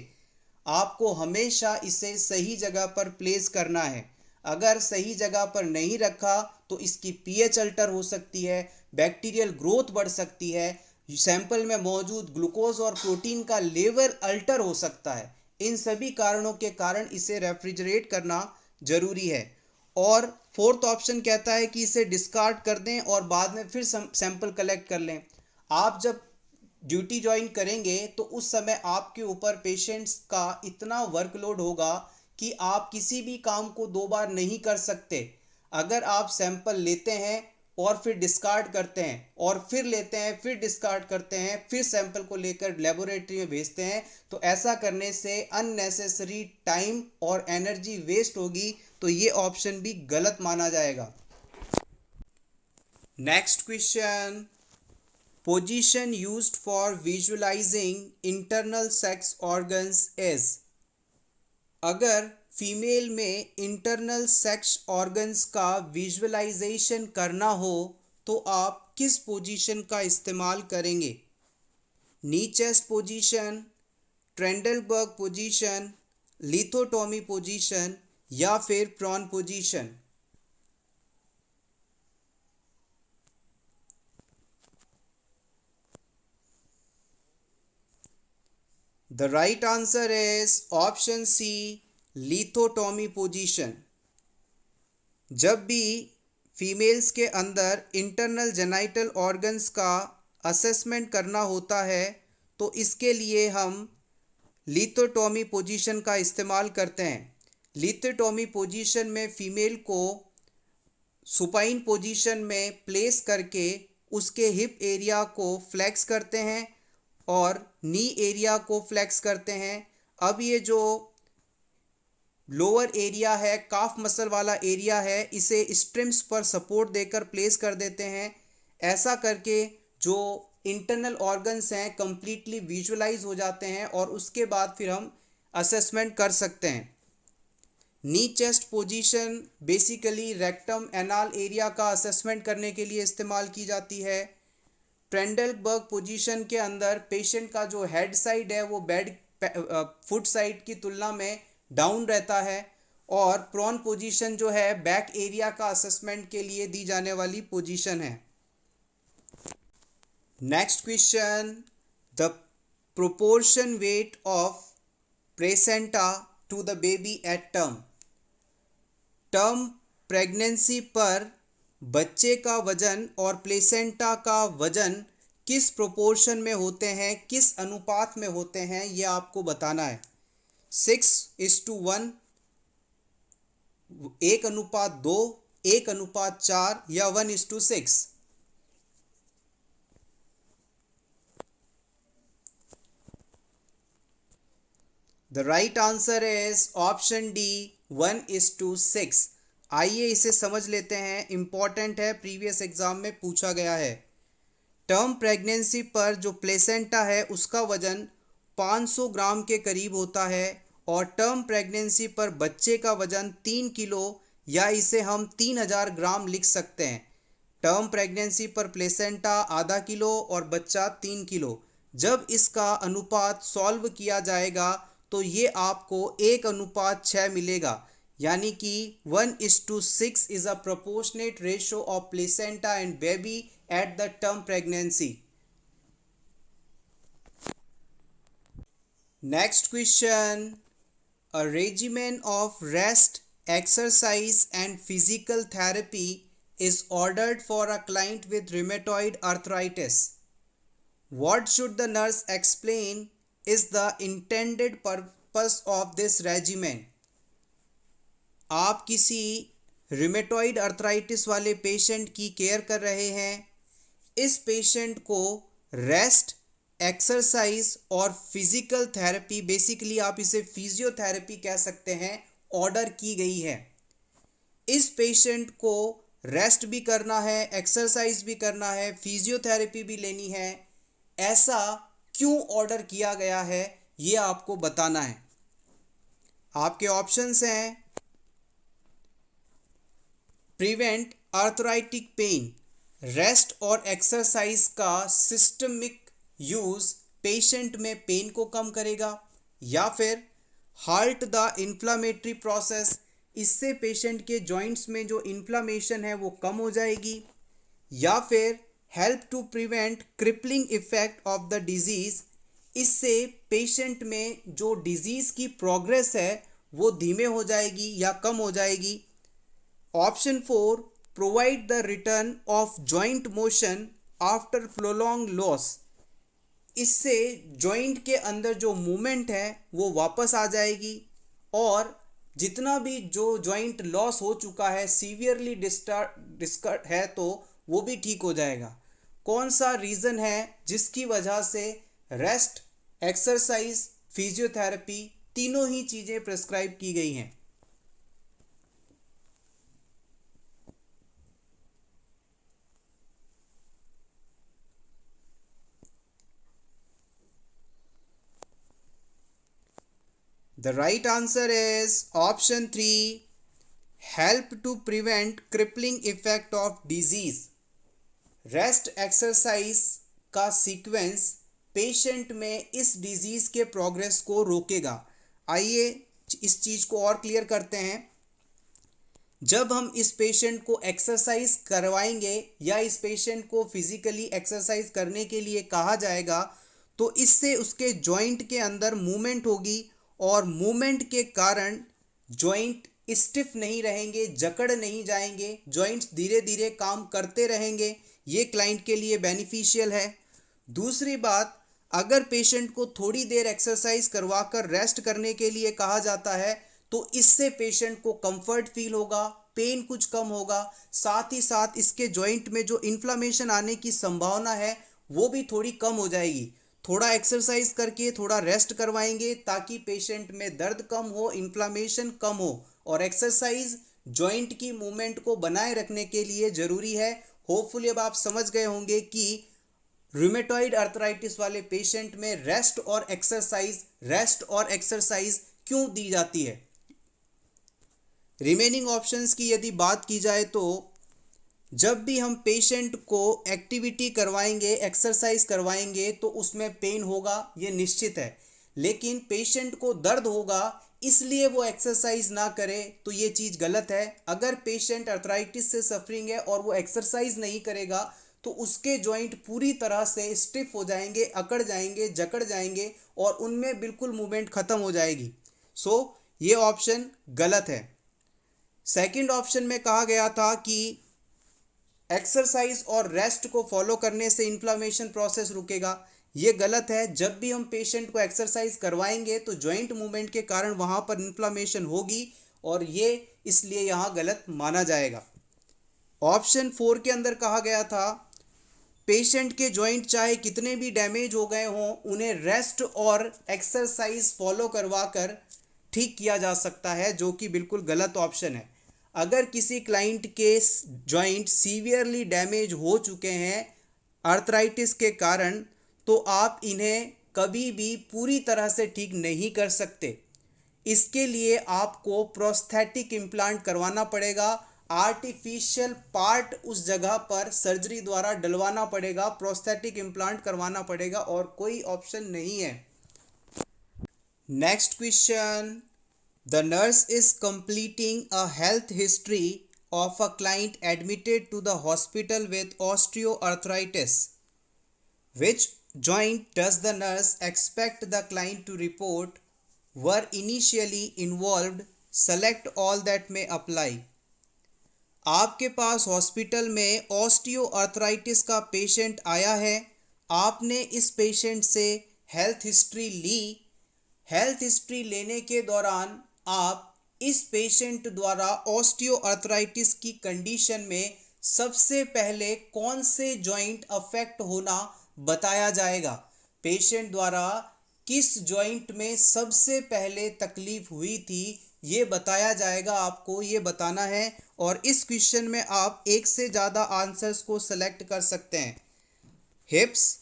आपको हमेशा इसे सही जगह पर प्लेस करना है। अगर सही जगह पर नहीं रखा तो इसकी पीएच अल्टर हो सकती है, बैक्टीरियल ग्रोथ बढ़ सकती है, सैंपल में मौजूद ग्लूकोज और प्रोटीन का लेवल अल्टर हो सकता है। इन सभी कारणों के कारण इसे रेफ्रिजरेट करना जरूरी है। और फोर्थ ऑप्शन कहता है कि इसे डिस्कार्ड कर दें और बाद में फिर सैंपल कलेक्ट कर लें। आप जब ड्यूटी ज्वाइन करेंगे तो उस समय आपके ऊपर पेशेंट्स का इतना वर्कलोड होगा कि आप किसी भी काम को दो बार नहीं कर सकते। अगर आप सैंपल लेते हैं और फिर डिस्कार्ड करते हैं और फिर लेते हैं, फिर डिस्कार्ड करते हैं, फिर सैंपल को लेकर लेबोरेटरी में भेजते हैं, तो ऐसा करने से अननेसेसरी टाइम और एनर्जी वेस्ट होगी। तो ये ऑप्शन भी गलत माना जाएगा। Next question, position used for visualising internal sex organs is. अगर फीमेल में इंटरनल सेक्स ऑर्गन्स का विजुअलाइजेशन करना हो तो आप किस पोजीशन का इस्तेमाल करेंगे? Knee chest position, Trendelenburg position, lithotomy position या फिर prone position? The right answer is option C, lithotomy position. जब भी फीमेल्स के अंदर इंटरनल जेनाइटल ऑर्गन्स का असेसमेंट करना होता है तो इसके लिए हम लिथोटॉमी पोजीशन का इस्तेमाल करते हैं। लिथोटॉमी पोजीशन में फीमेल को सुपाइन पोजीशन में प्लेस करके उसके हिप एरिया को फ्लेक्स करते हैं और नी एरिया को फ्लेक्स करते हैं। अब ये जो लोअर एरिया है, काफ मसल वाला एरिया है, इसे स्ट्रिम्स पर सपोर्ट देकर प्लेस कर देते हैं। ऐसा करके जो इंटरनल ऑर्गन्स हैं कंप्लीटली विजुअलाइज हो जाते हैं और उसके बाद फिर हम असेसमेंट कर सकते हैं। नी chest position basically rectum anal area का असेसमेंट करने के लिए इस्तेमाल की जाती है। ट्रेंडलबर्ग पोजीशन के अंदर पेशेंट का जो हेड साइड है वो बेड फुट साइड की तुलना में डाउन रहता है और प्रॉन पोजीशन जो है बैक एरिया का असेसमेंट के लिए दी जाने वाली पोजीशन है। Next question, the proportion weight of placenta to the baby at term. Term pregnancy पर बच्चे का वजन और प्लेसेंटा का वजन किस प्रोपोर्शन में होते हैं, किस अनुपात में होते हैं, ये आपको बताना है। 6:1, 1:2, 1:4 या 1:6? The right answer is option D, 1:6। आइए इसे समझ लेते हैं, इंपॉर्टेंट है, प्रीवियस एग्जाम में पूछा गया है। टर्म प्रेगनेंसी पर जो प्लेसेंटा है उसका वजन 500 ग्राम के करीब होता है और टर्म प्रेगनेंसी पर बच्चे का वजन 3 किलो या इसे हम 3000 ग्राम लिख सकते हैं। टर्म प्रेगनेंसी पर प्लेसेंटा आधा किलो और बच्चा 3 किलो। जब इसका अनुपात सॉल्व किया जाएगा तो ये आपको 1:6 मिलेगा, यानी कि 1:6 is a proportionate ratio of placenta and baby at the term pregnancy. Next question. A regimen of rest, exercise, and physical therapy is ordered for a client with rheumatoid arthritis. What should the nurse explain is the intended purpose of this regimen? आप किसी rheumatoid arthritis वाले patient की care कर रहे हैं. इस patient को rest, exercise और फिजिकल थेरेपी, बेसिकली आप इसे फिजियोथेरेपी कह सकते हैं, ऑर्डर की गई है. इस पेशेंट को रेस्ट भी करना है, एक्सरसाइज भी करना है, फिजियोथेरेपी भी लेनी है. ऐसा क्यों ऑर्डर किया गया है ये आपको बताना है. आपके ऑप्शंस हैं प्रिवेंट आर्थराइटिक पेन, रेस्ट और एक्सरसाइज का सिस्टमिक यूज पेशेंट में पेन को कम करेगा, या फिर हाल्ट द इन्फ्लामेटरी प्रोसेस, इससे पेशेंट के जॉइंट्स में जो इन्फ्लामेशन है वो कम हो जाएगी, या फिर help to prevent crippling effect of the disease, इससे पेशेंट में जो डिजीज की प्रोग्रेस है वो धीमे हो जाएगी या कम हो जाएगी. Option 4, provide the return of joint motion after prolong loss, इससे जॉइंट के अंदर जो मूवमेंट है वो वापस आ जाएगी और जितना भी जो जॉइंट लॉस हो चुका है, सीवियरली डिस्टर्ब है, तो वो भी ठीक हो जाएगा. कौन सा रीज़न है जिसकी वजह से रेस्ट, एक्सरसाइज, फिजियोथेरेपी तीनों ही चीज़ें प्रिस्क्राइब की गई हैं? The right answer is option 3, help to prevent crippling effect of disease. Rest exercise का सीक्वेंस पेशेंट में इस डिजीज़ के प्रोग्रेस को रोकेगा. आइए इस चीज़ को और क्लियर करते हैं. जब हम इस पेशेंट को एक्सरसाइज करवाएंगे या इस पेशेंट को फिजिकली एक्सरसाइज करने के लिए कहा जाएगा तो इससे उसके जॉइंट के अंदर मूवमेंट होगी और मूवमेंट के कारण जॉइंट स्टिफ नहीं रहेंगे, जकड़ नहीं जाएंगे, जॉइंट्स धीरे धीरे काम करते रहेंगे. ये क्लाइंट के लिए बेनिफिशियल है. दूसरी बात, अगर पेशेंट को थोड़ी देर एक्सरसाइज करवाकर रेस्ट करने के लिए कहा जाता है तो इससे पेशेंट को कंफर्ट फील होगा, पेन कुछ कम होगा, साथ ही साथ इसके जॉइंट में जो इन्फ्लामेशन आने की संभावना है वो भी थोड़ी कम हो जाएगी. थोड़ा एक्सरसाइज करके थोड़ा रेस्ट करवाएंगे ताकि पेशेंट में दर्द कम हो, इन्फ्लामेशन कम हो. और एक्सरसाइज जॉइंट की मूवमेंट को बनाए रखने के लिए ज़रूरी है. होपफुली अब आप समझ गए होंगे कि रूमेटॉइड आर्थराइटिस वाले पेशेंट में रेस्ट और एक्सरसाइज क्यों दी जाती है. रिमेनिंग ऑप्शंस की यदि बात की जाए तो जब भी हम पेशेंट को एक्टिविटी करवाएंगे, एक्सरसाइज करवाएंगे तो उसमें पेन होगा, ये निश्चित है. लेकिन पेशेंट को दर्द होगा इसलिए वो एक्सरसाइज ना करे तो ये चीज़ गलत है. अगर पेशेंट अर्थराइटिस से सफरिंग है और वो एक्सरसाइज नहीं करेगा तो उसके जॉइंट पूरी तरह से स्टिफ हो जाएंगे, अकड़ जाएंगे, जकड़ जाएंगे और उनमें बिल्कुल मूवमेंट ख़त्म हो जाएगी. सो ये ऑप्शन गलत है. सेकंड ऑप्शन में कहा गया था कि एक्सरसाइज और रेस्ट को फॉलो करने से इन्फ्लामेशन प्रोसेस रुकेगा. ये गलत है. जब भी हम पेशेंट को एक्सरसाइज करवाएंगे तो जॉइंट मूवमेंट के कारण वहाँ पर इन्फ्लामेशन होगी और ये इसलिए यहाँ गलत माना जाएगा. ऑप्शन 4 के अंदर कहा गया था पेशेंट के जॉइंट चाहे कितने भी डैमेज हो गए हों उन्हें रेस्ट और एक्सरसाइज फॉलो करवा कर ठीक किया जा सकता है, जो कि बिल्कुल गलत ऑप्शन है. अगर किसी क्लाइंट के जॉइंट सीवियरली डैमेज हो चुके हैं आर्थराइटिस के कारण तो आप इन्हें कभी भी पूरी तरह से ठीक नहीं कर सकते. इसके लिए आपको प्रोस्थेटिक इम्प्लांट करवाना पड़ेगा. आर्टिफिशियल पार्ट उस जगह पर सर्जरी द्वारा डलवाना पड़ेगा, प्रोस्थेटिक इम्प्लांट करवाना पड़ेगा और कोई ऑप्शन नहीं है. Next question. The nurse is completing a health history of a client admitted to the hospital with osteoarthritis. Which joint does the nurse expect the client to report were initially involved? Select all that may apply. आपके पास hospital में osteoarthritis का patient आया है, आपने इस patient से health history ली। Health history लेने के दौरान आप इस पेशेंट द्वारा ऑस्टियोआर्थराइटिस की कंडीशन में सबसे पहले कौन से जॉइंट अफेक्ट होना बताया जाएगा। पेशेंट द्वारा किस जॉइंट में सबसे पहले तकलीफ हुई थी ये बताया जाएगा, आपको ये बताना है। और इस क्वेश्चन में आप एक से ज़्यादा आंसर्स को सेलेक्ट कर सकते हैं। हिप्स,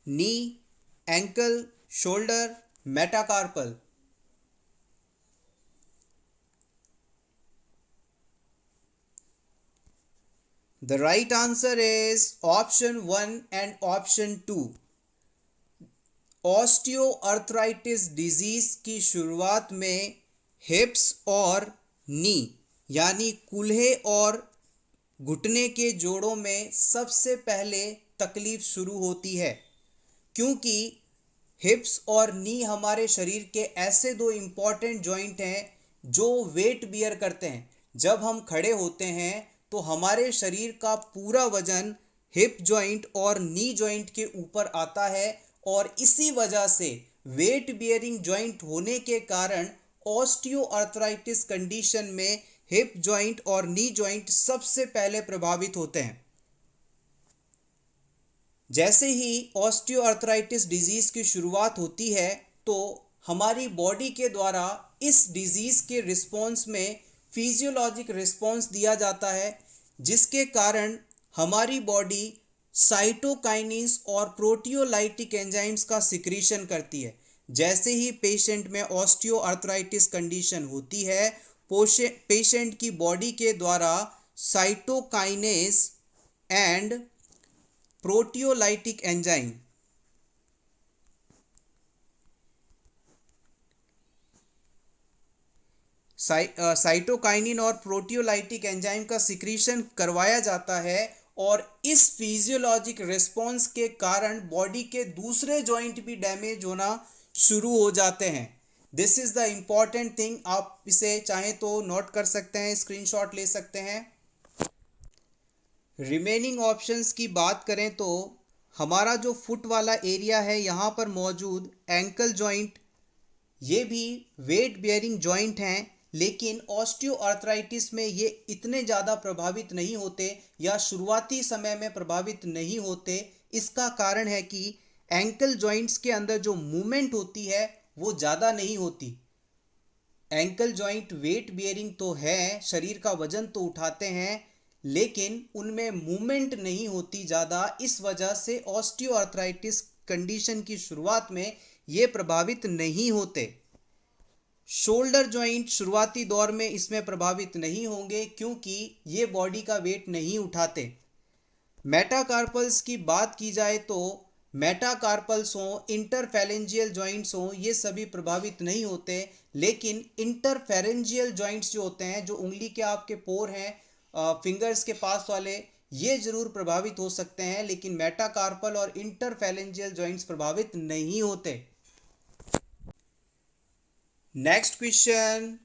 नी, ankle, shoulder, metacarpal. The right answer is option 1 and option 2. Osteoarthritis disease की शुरुआत में हिप्स और नी यानी कूल्हे और घुटने के जोड़ों में सबसे पहले तकलीफ शुरू होती है, क्योंकि हिप्स और नी हमारे शरीर के ऐसे दो इम्पॉर्टेंट जॉइंट हैं जो वेट बियर करते हैं। जब हम खड़े होते हैं तो हमारे शरीर का पूरा वजन हिप जॉइंट और नी जॉइंट के ऊपर आता है, और इसी वजह से वेट बियरिंग जॉइंट होने के कारण ऑस्टियोआर्थराइटिस कंडीशन में हिप जॉइंट और नी जॉइंट सबसे पहले प्रभावित होते हैं। जैसे ही ऑस्टियोआर्थराइटिस डिजीज की शुरुआत होती है तो हमारी बॉडी के द्वारा इस डिजीज के रिस्पॉन्स में फिजियोलॉजिक रिस्पॉन्स दिया जाता है, जिसके कारण हमारी बॉडी साइटोकाइनिन्स और प्रोटियोलाइटिक एंजाइम्स का सिक्रीशन करती है। जैसे ही पेशेंट में ऑस्टियोआर्थराइटिस कंडीशन होती है, पेशेंट की बॉडी के द्वारा साइटोकाइनेस एंड प्रोटियोलाइटिक एंजाइम साइटोकाइनिन और प्रोटियोलाइटिक एंजाइम का सिक्रीशन करवाया जाता है, और इस फिजियोलॉजिक रिस्पॉन्स के कारण बॉडी के दूसरे जॉइंट भी डैमेज होना शुरू हो जाते हैं। This is the important thing. आप इसे चाहें तो नोट कर सकते हैं, स्क्रीनशॉट ले सकते हैं। रिमेनिंग ऑप्शंस की बात करें तो हमारा जो फुट वाला एरिया है यहाँ पर मौजूद एंकल जॉइंट, ये भी वेट बेयरिंग जॉइंट हैं, लेकिन ऑस्टियोआर्थराइटिस में ये इतने ज़्यादा प्रभावित नहीं होते या शुरुआती समय में प्रभावित नहीं होते। इसका कारण है कि एंकल जॉइंट्स के अंदर जो मूवमेंट होती है वो ज़्यादा नहीं होती। एंकल जॉइंट वेट बियरिंग तो है, शरीर का वजन तो उठाते हैं, लेकिन उनमें मूवमेंट नहीं होती ज़्यादा। इस वजह से ऑस्टियोआर्थराइटिस कंडीशन की शुरुआत में ये प्रभावित नहीं होते। शोल्डर जॉइंट शुरुआती दौर में इसमें प्रभावित नहीं होंगे क्योंकि ये बॉडी का वेट नहीं उठाते। मेटाकार्पल्स की बात की जाए तो मेटाकार्पल्स हों, इंटरफेरेंजियल जॉइंट्स हों, ये सभी प्रभावित नहीं होते, लेकिन इंटरफेरेंजियल जॉइंट्स जो होते हैं, जो उंगली के आपके पोर हैं फिंगर्स के पास वाले, ये जरूर प्रभावित हो सकते हैं, लेकिन मेटाकार्पल और इंटरफेरेंजियल जॉइंट्स प्रभावित नहीं होते। Next question,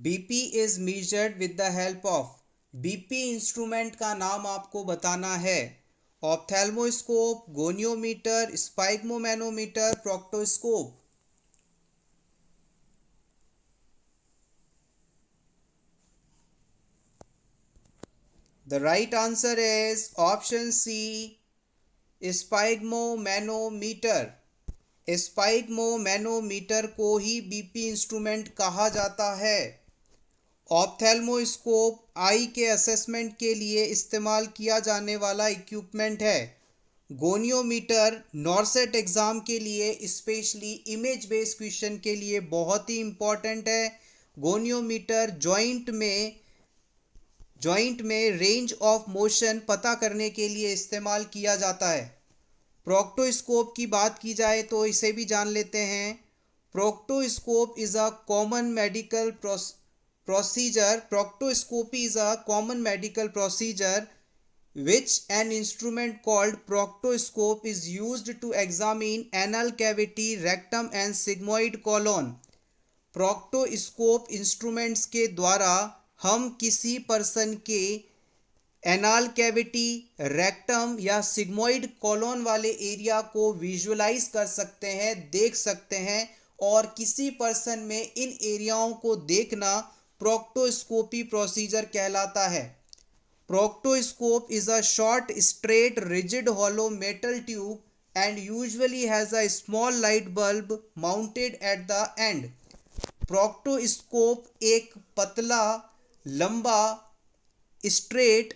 BP is measured with the help of. BP instrument का नाम आपको बताना है। Ophthalmoscope, goniometer, sphygmomanometer, proctoscope. The right answer is option C, sphygmomanometer. Sphygmomanometer को ही बीपी इंस्ट्रूमेंट कहा जाता है। ऑप्थेल्मोस्कोप आई के असेसमेंट के लिए इस्तेमाल किया जाने वाला इक्विपमेंट है। गोनियोमीटर नॉर्सेट एग्ज़ाम के लिए स्पेशली इमेज बेस्ड क्वेश्चन के लिए बहुत ही इम्पॉर्टेंट है। गोनियोमीटर जॉइंट में रेंज ऑफ मोशन पता करने के लिए इस्तेमाल किया जाता है। प्रोक्टोस्कोप की बात की जाए तो इसे भी जान लेते हैं। Proctoscope is a common medical procedure. Proctoscopy is a common medical procedure which an instrument called proctoscope is used to examine anal cavity, rectum and sigmoid colon. Proctoscope instruments के द्वारा हम किसी पर्सन के एनाल कैविटी, रेक्टम या sigmoid colon वाले area को visualise कर सकते हैं, देख सकते हैं, और किसी पर्सन में इन एरियाओं को देखना प्रोक्टोस्कोपी प्रोसीजर कहलाता है. Proctoscope is a short, straight, rigid, hollow metal tube and usually has a small light bulb mounted at the end. Proctoscope एक पतला, लंबा, स्ट्रेट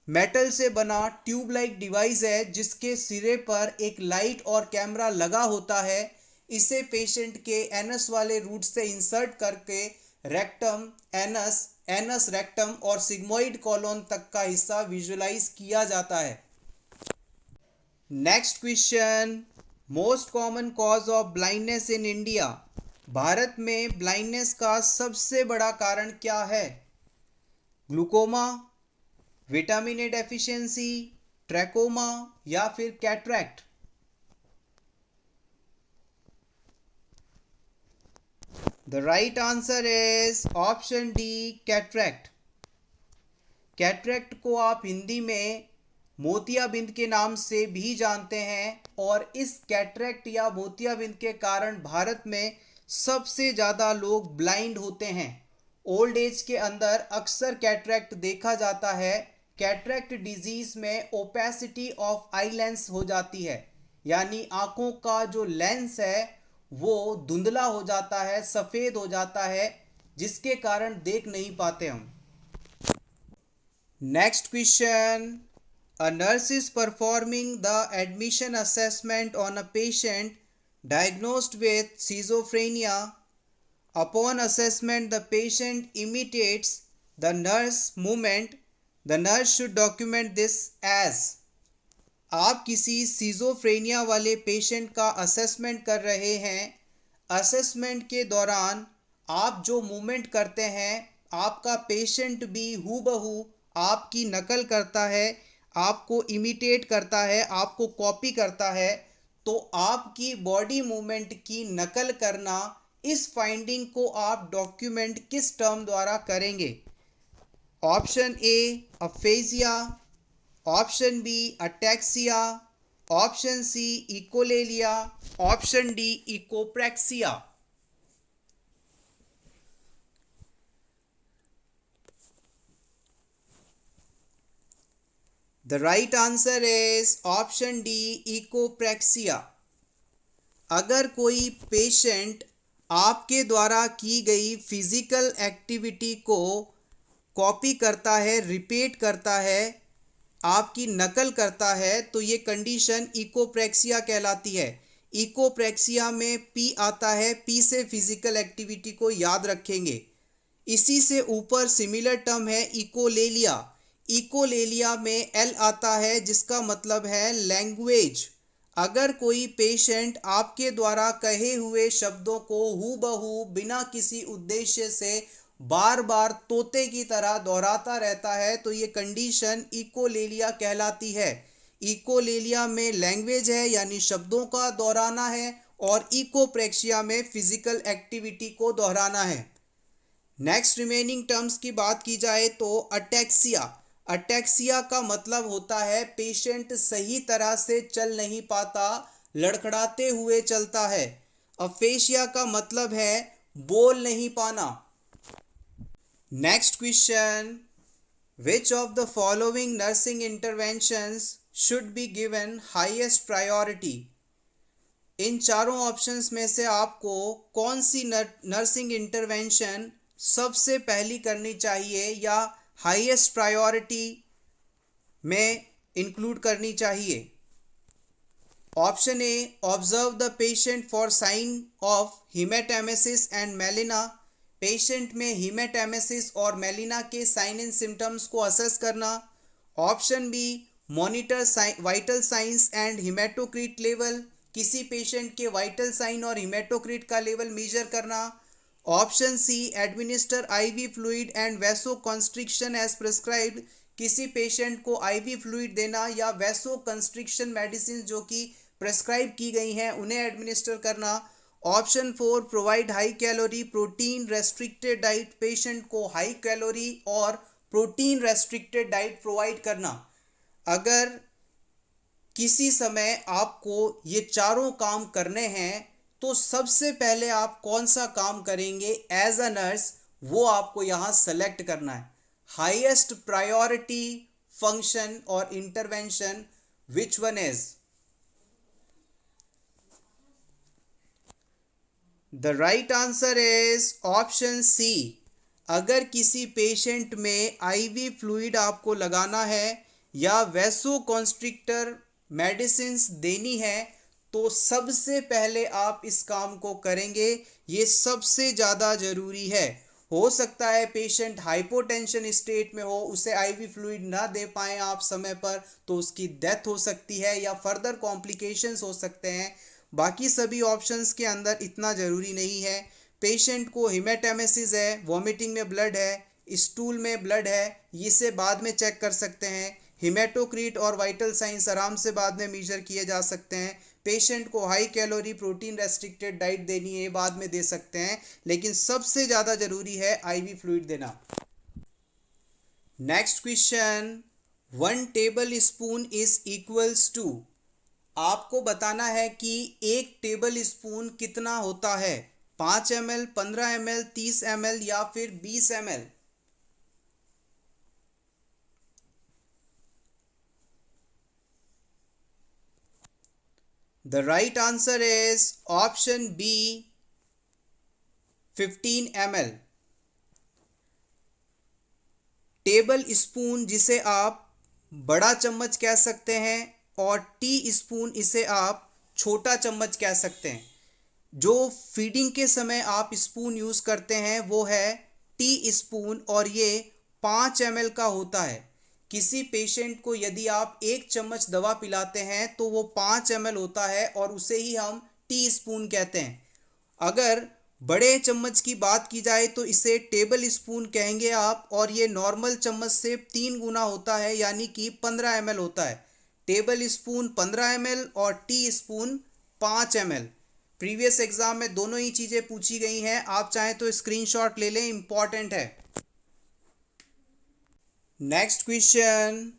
मेटल से बना ट्यूब लाइक डिवाइस है जिसके सिरे पर एक लाइट और कैमरा लगा होता है. इसे पेशेंट के एनस वाले रूट से इंसर्ट करके रेक्टम, एनस रेक्टम और सिग्मोइड कॉलोन तक का हिस्सा विजुअलाइज किया जाता है. Next question, most common cause of blindness in India. Bharat में ब्लाइंडनेस का सबसे बड़ा कारण क्या है? Glaucoma, vitamin A deficiency, trachoma या फिर cataract. The right answer is option D, cataract. Cataract को आप हिंदी में मोतियाबिंद के नाम से भी जानते हैं और इस कैटरैक्ट या मोतियाबिंद के कारण भारत में सबसे ज़्यादा लोग ब्लाइंड होते हैं. ओल्ड एज के अंदर अक्सर कैटरैक्ट देखा जाता है. कैटरैक्ट डिजीज़ में ओपेसिटी ऑफ आई लेंस हो जाती है, यानी आँखों का जो लेंस है वो धुंधला हो जाता है, सफ़ेद हो जाता है, जिसके कारण देख नहीं पाते हम. Next question, a nurse is performing the admission assessment on a patient diagnosed with schizophrenia. Upon assessment, the patient imitates the nurse movement. The nurse should document this as. आप किसी सीजोफ्रेनिया वाले पेशेंट का assessment कर रहे हैं. Assessment के दौरान आप जो मूवमेंट करते हैं, आपका पेशेंट भी हूबहू आपकी नकल करता है, आपको इमिटेट करता है, आपको कॉपी करता है. तो आपकी बॉडी मूवमेंट की नकल करना, इस फाइंडिंग को आप डॉक्यूमेंट किस टर्म द्वारा करेंगे? Option A aphasia, option B ataxia, option C echolalia, option D echopraxia. The right answer is option D echopraxia. अगर कोई पेशेंट आपके द्वारा की गई फिजिकल एक्टिविटी को कॉपी करता है, रिपीट करता है, आपकी नकल करता है, तो ये कंडीशन इकोप्रैक्सिया कहलाती है. इकोप्रैक्सिया में पी आता है, पी से फिजिकल एक्टिविटी को याद रखेंगे. इसी से ऊपर सिमिलर टर्म है इकोलेलिया. इकोलेलिया में एल आता है जिसका मतलब है लैंग्वेज. अगर कोई पेशेंट आपके द्वारा कहे हुए शब्दों को हूबहू बिना किसी उद्देश्य से बार बार तोते की तरह दोहराता रहता है, तो ये कंडीशन इकोलेलिया कहलाती है. इकोलेलिया में लैंग्वेज है यानी शब्दों का दोहराना है, और इकोप्रैक्सिया में फिजिकल एक्टिविटी को दोहराना है. नेक्स्ट रिमेनिंग टर्म्स की बात की जाए तो अटैक्सिया. अटैक्सिया का मतलब होता है पेशेंट सही तरह से चल नहीं पाता, लड़खड़ाते हुए चलता है. अफेशिया का मतलब है बोल नहीं पाना. Next question, which of the following nursing interventions should be given highest priority. इन चारों ऑप्शंस में से आपको कौन सी नर्सिंग इंटरवेंशन सबसे पहली करनी चाहिए या हाईएस्ट प्रायोरिटी में इंक्लूड करनी चाहिए? Option A, observe the patient for sign of hematemesis and melena. Patient में हिमेटेमेसिस और मेलिना के साइन एंड सिम्टम्स को असेस करना. Option B, monitor vital signs and hematocrit level. किसी पेशेंट के वाइटल साइन और हिमेटोक्रिट का लेवल मेजर करना. Option C, administer IV fluid and vasoconstriction as prescribed. किसी पेशेंट को आईवी फ्लूइड देना या वैसो कंस्ट्रिक्शन मेडिसिन जो कि प्रेस्क्राइब की गई हैं उन्हें एडमिनिस्टर करना। Option 4 provide high calorie protein restricted diet, patient को हाई कैलोरी और प्रोटीन रेस्ट्रिक्टेड डाइट प्रोवाइड करना। अगर किसी समय आपको ये चारों काम करने हैं तो सबसे पहले आप कौन सा काम करेंगे एज अ नर्स, वो आपको यहाँ सेलेक्ट करना है। हाईएस्ट प्रायोरिटी फंक्शन और intervention, which one is? The right answer is option C. अगर किसी पेशेंट में आईवी फ्लूइड आपको लगाना है या वैसो कॉन्स्ट्रिक्टर मेडिसिन्स देनी है तो सबसे पहले आप इस काम को करेंगे, ये सबसे ज़्यादा ज़रूरी है। हो सकता है पेशेंट हाइपोटेंशन स्टेट में हो, उसे आईवी फ्लूइड ना दे पाएँ आप समय पर, तो उसकी डेथ हो सकती है या फर्दर कॉम्प्लिकेशंस हो सकते हैं। बाकी सभी ऑप्शंस के अंदर इतना ज़रूरी नहीं है। पेशेंट को हिमेटेमेसिस है, वॉमिटिंग में ब्लड है, स्टूल में ब्लड है, इसे बाद में चेक कर सकते हैं। हिमेटोक्रीट और वाइटल साइंस आराम से बाद में मेजर किए जा सकते हैं। पेशेंट को high calorie protein restricted diet देनी है, बाद में दे सकते हैं, लेकिन सबसे ज़्यादा ज़रूरी है आईवी फ्लूइड देना। Next question, 1 tablespoon is equals to. आपको बताना है कि 1 टेबल स्पून कितना होता है, 5 ml, 15 ml, 30 ml या फिर 20 ml। The right answer is option B, 15 ml। Tablespoon जिसे आप बड़ा चम्मच कह सकते हैं और टी स्पून इसे आप छोटा चम्मच कह सकते हैं। जो फीडिंग के समय आप स्पून यूज़ करते हैं वो है टी स्पून और ये 5 ml का होता है। किसी पेशेंट को यदि आप 1 चम्मच दवा पिलाते हैं तो वो 5 ml होता है और उसे ही हम टी स्पून कहते हैं। अगर बड़े चम्मच की बात की जाए तो इसे टेबल स्पून कहेंगे आप, और ये नॉर्मल चम्मच से 3 गुना होता है, यानी कि 15 ml होता है। टेबल स्पून 15 ml और tea spoon 5 ml। Previous exam में दोनों ही चीज़ें पूछी गई हैं, आप चाहें तो स्क्रीनशॉट ले लें, इंपॉर्टेंट है। Next question,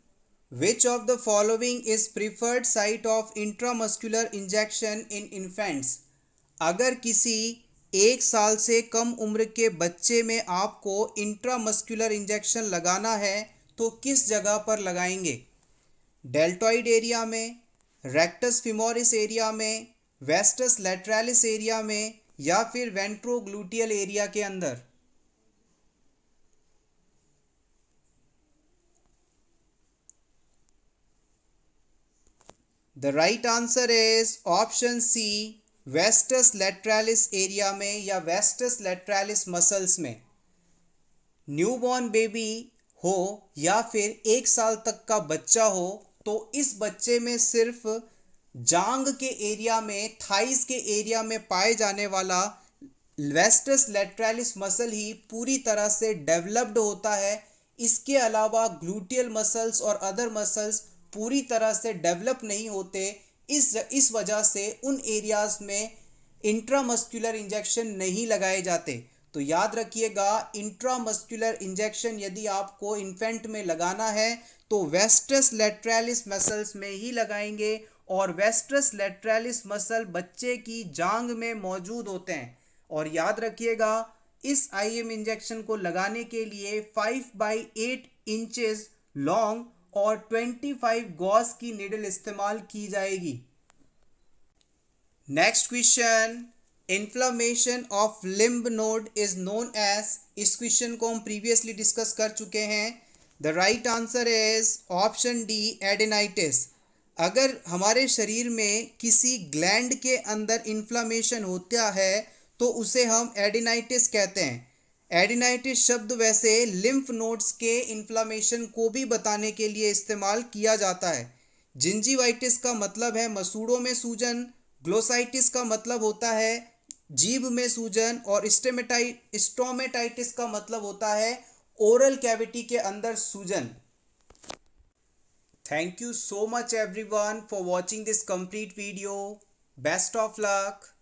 which of the following is preferred site of intramuscular injection in infants. अगर किसी 1 साल से कम उम्र के बच्चे में आपको इंट्रामस्कुलर इंजेक्शन लगाना है तो किस जगह पर लगाएंगे? डेल्टॉइड एरिया में, रेक्टस फिमोरिस एरिया में, वेस्टस लैटरलिस एरिया में या फिर वेंट्रोग्लूटियल एरिया के अंदर? The right answer is option C, vastus lateralis area में या वेस्टस लैटरलिस मसल्स में। न्यूबॉर्न बेबी हो या फिर 1 साल तक का बच्चा हो तो इस बच्चे में सिर्फ जांग के एरिया में, थाइस के एरिया में पाए जाने वाला वेस्टस लैटरलिस मसल ही पूरी तरह से डेवलप्ड होता है। इसके अलावा ग्लूटियल मसल्स और अदर मसल्स पूरी तरह से डेवलप नहीं होते। इस वजह से उन एरियाज में इंट्रामस्कुलर इंजेक्शन नहीं लगाए जाते। तो याद रखिएगा, इंट्रामस्कुलर इंजेक्शन यदि आपको इन्फेंट में लगाना है तो वेस्ट्रस लैटरलिस मसल्स में ही लगाएंगे, और वेस्ट्रस लैटरलिस मसल बच्चे की जांग में मौजूद होते हैं। और याद रखिएगा, इस आईएम इंजेक्शन को लगाने के लिए 5/8 इंचेस लॉन्ग और 25 गॉस की नीडल इस्तेमाल की जाएगी। Next question, inflammation of lymph node is known as. इस क्वेश्चन को हम प्रीवियसली डिस्कस कर चुके हैं। The right answer is option D, adenitis. अगर हमारे शरीर में किसी ग्लैंड के अंदर इन्फ्लामेशन होता है तो उसे हम एडेनाइटिस कहते हैं। एडेनाइटिस शब्द वैसे लिम्फ नोड्स के इन्फ्लामेशन को भी बताने के लिए इस्तेमाल किया जाता है। जिंजीवाइटिस का मतलब है मसूड़ों में सूजन, ग्लोसाइटिस का मतलब होता है जीभ में सूजन, और स्टोमेटाइटिस का मतलब होता है ओरल कैविटी के अंदर सूजन। Thank you so much everyone for watching this complete video. Best of luck.